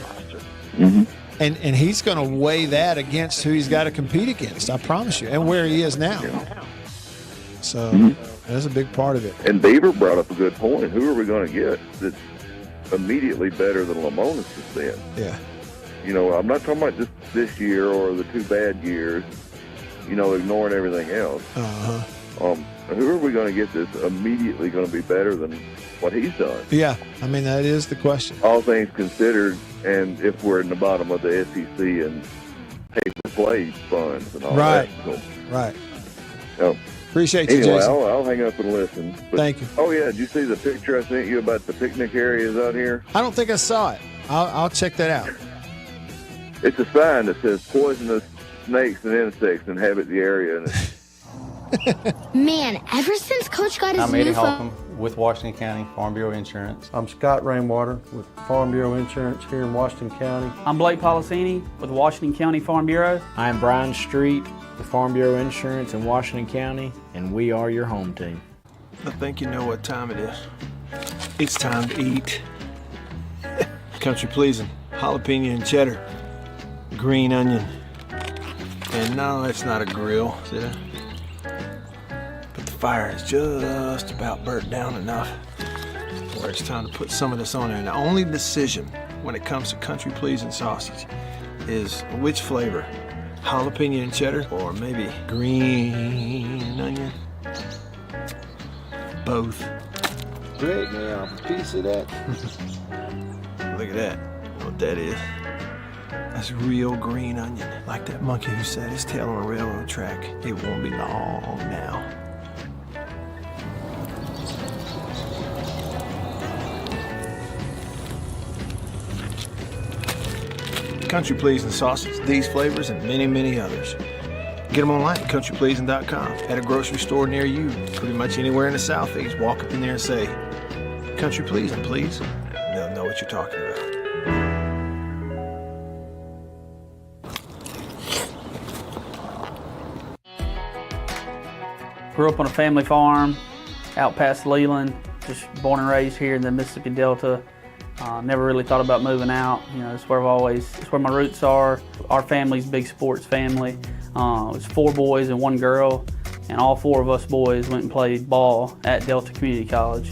Mm-hmm. And he's going to weigh that against who he's got to compete against, I promise you, and where he is now. So that's a big part of it. And Beaver brought up a good point. Who are we going to get that's immediately better than Lemonis has been? Yeah. I'm not talking about just this year or the 2 bad years, ignoring everything else. Uh-huh. Who are we going to get that's immediately going to be better than what he's done? Yeah, that is the question. All things considered, and if we're in the bottom of the SEC and pay-for-play funds and all that. So, right. So, appreciate you, anyway, Jason. I'll hang up and listen. But, thank you. Oh, yeah, did you see the picture I sent you about the picnic areas out here? I don't think I saw it. I'll check that out. It's a sign that says poisonous snakes and insects inhabit the area. Man, ever since Coach got his I'm new Eddie phone... Holcomb with Washington County Farm Bureau Insurance. I'm Scott Rainwater with Farm Bureau Insurance here in Washington County. I'm Blake Policini with Washington County Farm Bureau. I'm Brian Street with Farm Bureau Insurance in Washington County, and we are your home team. I think you know what time it is. It's time to eat. Country pleasing, jalapeno and cheddar, green onion. And no, it's not a grill, see that? But the fire is just about burnt down enough where it's time to put some of this on there. And the only decision when it comes to country pleasing sausage is which flavor, jalapeno and cheddar or maybe green onion. Both. Break me off a piece of that. Look at that. You know what that is? That's real green onion. Like that monkey who set his tail on a railroad track. It won't be long now. Country Pleasing sausage, these flavors, and many, many others. Get them online at countrypleasing.com. At a grocery store near you, pretty much anywhere in the Southeast. Walk up in there and say, Country Pleasing, please. They'll know what you're talking about. Grew up on a family farm out past Leland, just born and raised here in the Mississippi Delta. Never really thought about moving out. It's where it's where my roots are. Our family's a big sports family. It was 4 boys and 1 girl, and all 4 of us boys went and played ball at Delta Community College.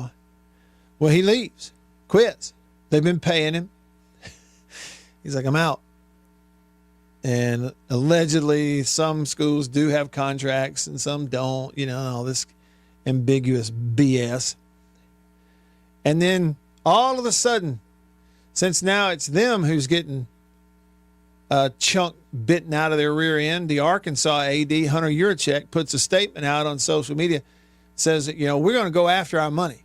y'all. Well, he leaves, quits. They've been paying him. He's like, I'm out. And allegedly, some schools do have contracts and some don't, all this ambiguous BS. And then all of a sudden, since now it's them who's getting a chunk bitten out of their rear end, the Arkansas AD, Hunter Yurachek, puts a statement out on social media, says that, we're going to go after our money.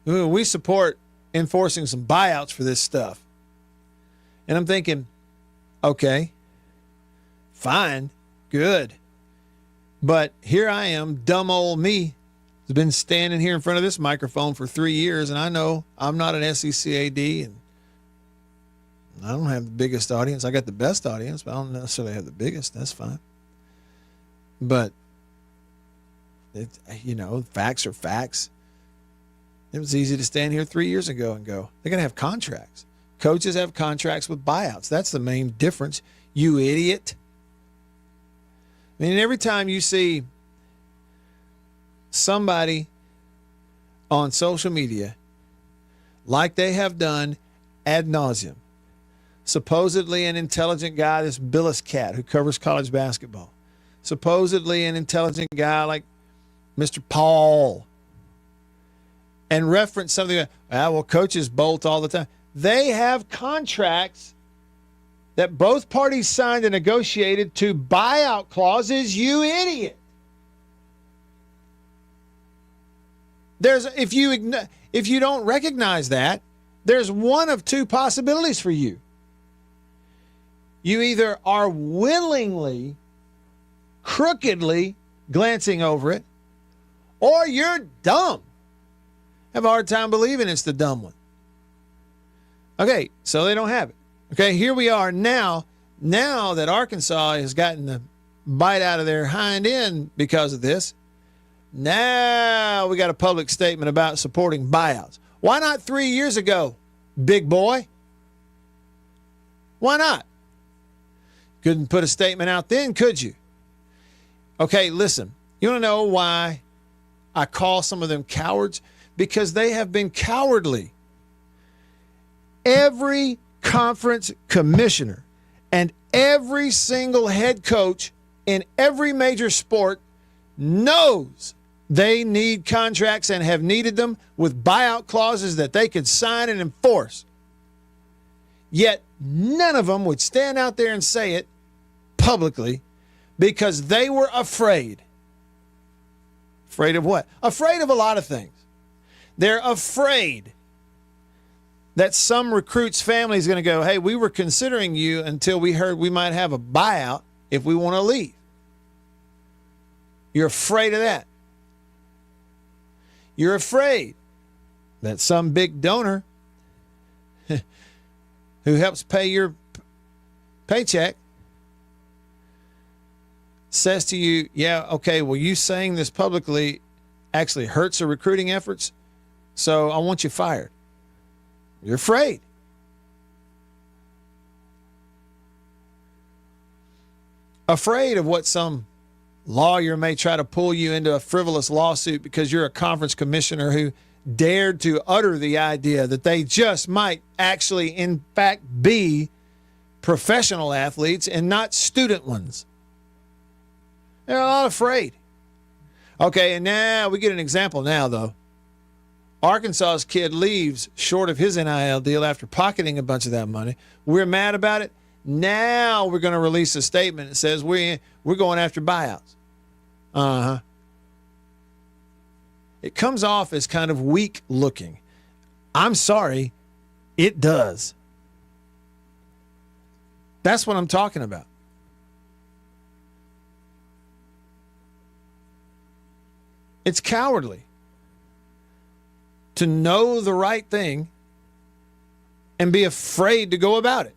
We support enforcing some buyouts for this stuff. And I'm thinking, okay, fine, good. But here I am, dumb old me, has been standing here in front of this microphone for 3 years, and I know I'm not an SECAD, and I don't have the biggest audience. I got the best audience, but I don't necessarily have the biggest. That's fine. But, facts are facts. It was easy to stand here 3 years ago and go, they're going to have contracts. Coaches have contracts with buyouts. That's the main difference, you idiot. I mean, every time you see somebody on social media, like they have done ad nauseum, supposedly an intelligent guy, this Billis Cat who covers college basketball, supposedly an intelligent guy like Mr. Paul, and reference something like, well, coaches bolt all the time. They have contracts that both parties signed and negotiated to buyout clauses, you idiot. If you don't recognize that, there's one of two possibilities for you. You either are willingly, crookedly glancing over it, or you're dumb. I have a hard time believing it's the dumb one. Okay, so they don't have it. Okay, here we are now that Arkansas has gotten the bite out of their hind end because of this. Now we got a public statement about supporting buyouts. Why not 3 years ago, big boy? Why not? Couldn't put a statement out then, could you? Okay, listen. You want to know why I call some of them cowards? Because they have been cowardly. Every conference commissioner and every single head coach in every major sport knows they need contracts and have needed them with buyout clauses that they could sign and enforce. Yet none of them would stand out there and say it publicly because they were afraid. Afraid of what? Afraid of a lot of things. They're afraid that some recruit's family is going to go, hey, we were considering you until we heard we might have a buyout if we want to leave. You're afraid of that. You're afraid that some big donor who helps pay your paycheck says to you, yeah, okay, well, you saying this publicly actually hurts the recruiting efforts, so I want you fired. You're afraid. Afraid of what some lawyer may try to pull you into a frivolous lawsuit because you're a conference commissioner who dared to utter the idea that they just might actually, in fact, be professional athletes and not student ones. They're a lot afraid. Okay, and now we get an example now, though. Arkansas's kid leaves short of his NIL deal after pocketing a bunch of that money. We're mad about it. Now we're going to release a statement that says we're going after buyouts. Uh-huh. It comes off as kind of weak looking. I'm sorry, it does. That's what I'm talking about. It's cowardly to know the right thing and be afraid to go about it.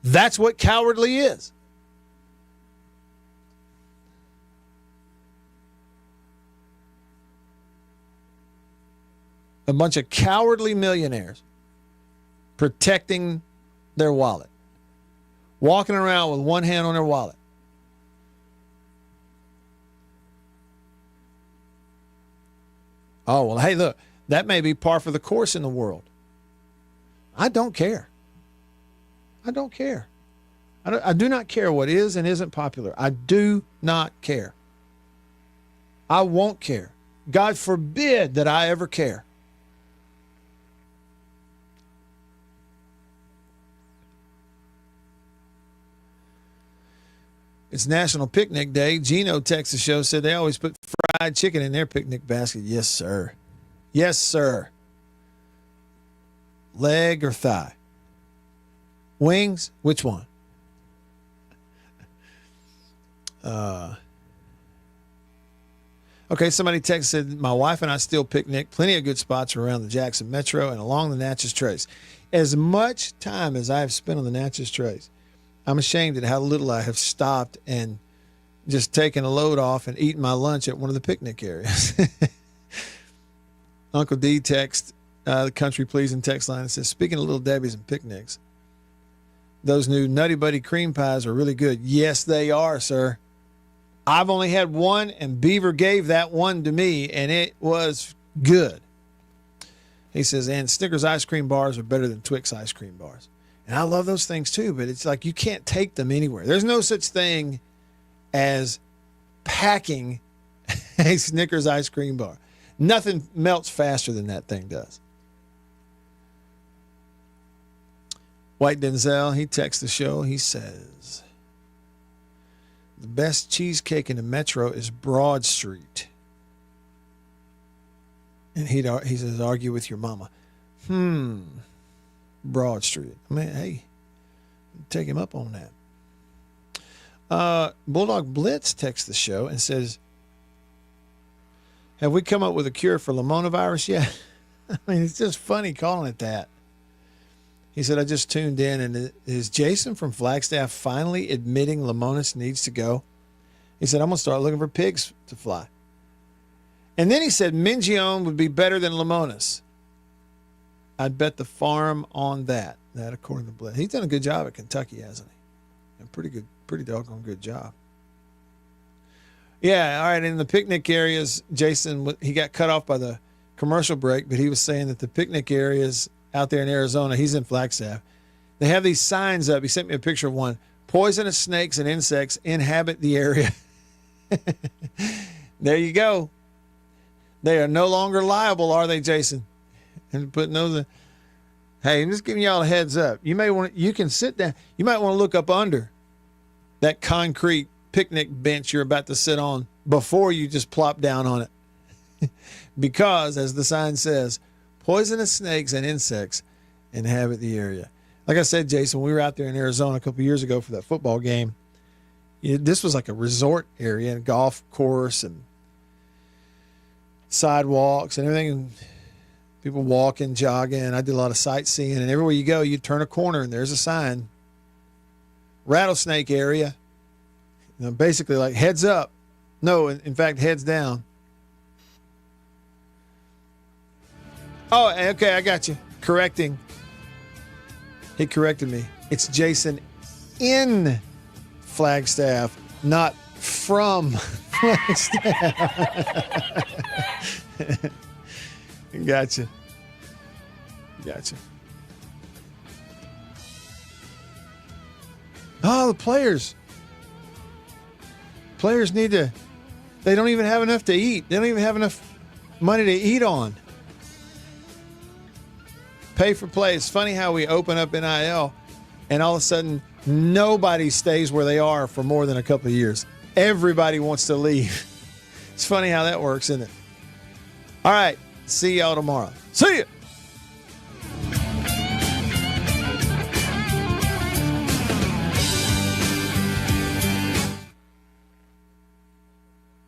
That's what cowardly is. A bunch of cowardly millionaires protecting their wallet, walking around with one hand on their wallet. Oh, well, hey, look, that may be par for the course in the world. I don't care. I don't care. I do not care what is and isn't popular. I do not care. I won't care. God forbid that I ever care. It's National Picnic Day. Gino, Texas show, said they always put fried chicken in their picnic basket. Yes, sir. Yes, sir. leg or thigh? Wings? Which one? Okay, somebody texted, my wife and I still picnic. Plenty of good spots around the Jackson Metro and along the Natchez Trace. As much time as I have spent on the Natchez Trace, I'm ashamed at how little I have stopped and just taken a load off and eaten my lunch at one of the picnic areas. Uncle D texts the Country Pleasing text line and says, speaking of Little Debbie's and picnics, those new Nutty Buddy cream pies are really good. Yes, they are, sir. I've only had one, and Beaver gave that one to me, and it was good. He says, and Snickers ice cream bars are better than Twix ice cream bars. And I love those things too, but it's like you can't take them anywhere. There's no such thing as packing a Snickers ice cream bar. Nothing melts faster than that thing does. White Denzel, he texts the show. He says, the best cheesecake in the metro is Broad Street. And he says, argue with your mama. Broad Street. I mean, hey, take him up on that. Bulldog Blitz texts the show and says, have we come up with a cure for Lamonavirus yet? I mean, it's just funny calling it that. He said, I just tuned in, and is Jason from Flagstaff finally admitting Lamonas needs to go? He said, I'm going to start looking for pigs to fly. And then he said, Mingione would be better than Lamonas. I'd bet the farm on that. That, according to Blitz. He's done a good job at Kentucky, hasn't he? A pretty doggone good job. Yeah, all right, in the picnic areas, Jason, he got cut off by the commercial break, but he was saying that the picnic areas out there in Arizona, he's in Flagstaff, they have these signs up. He sent me a picture of one. Poisonous snakes and insects inhabit the area. There you go. They are no longer liable, are they, Jason? And putting those. Hey, I'm just giving y'all a heads up. You can sit down. You might want to look up under that concrete picnic bench you're about to sit on before you just plop down on it. Because, as the sign says, poisonous snakes and insects inhabit the area. Like I said, Jason, we were out there in Arizona a couple of years ago for that football game. This was like a resort area and golf course and sidewalks and everything. People walking, jogging. I did a lot of sightseeing, and everywhere you go, you turn a corner and there's a sign. Rattlesnake area. You know, basically like heads up. No, in fact, heads down. Oh, okay, I got you. Correcting. He corrected me. It's Jason in Flagstaff, not from Flagstaff. Gotcha. Oh, the players. Players need to, they don't even have enough to eat. They don't even have enough money to eat on. Pay for play. It's funny how we open up NIL and all of a sudden nobody stays where they are for more than a couple of years. Everybody wants to leave. It's funny how that works, isn't it? All right. See y'all tomorrow. See ya.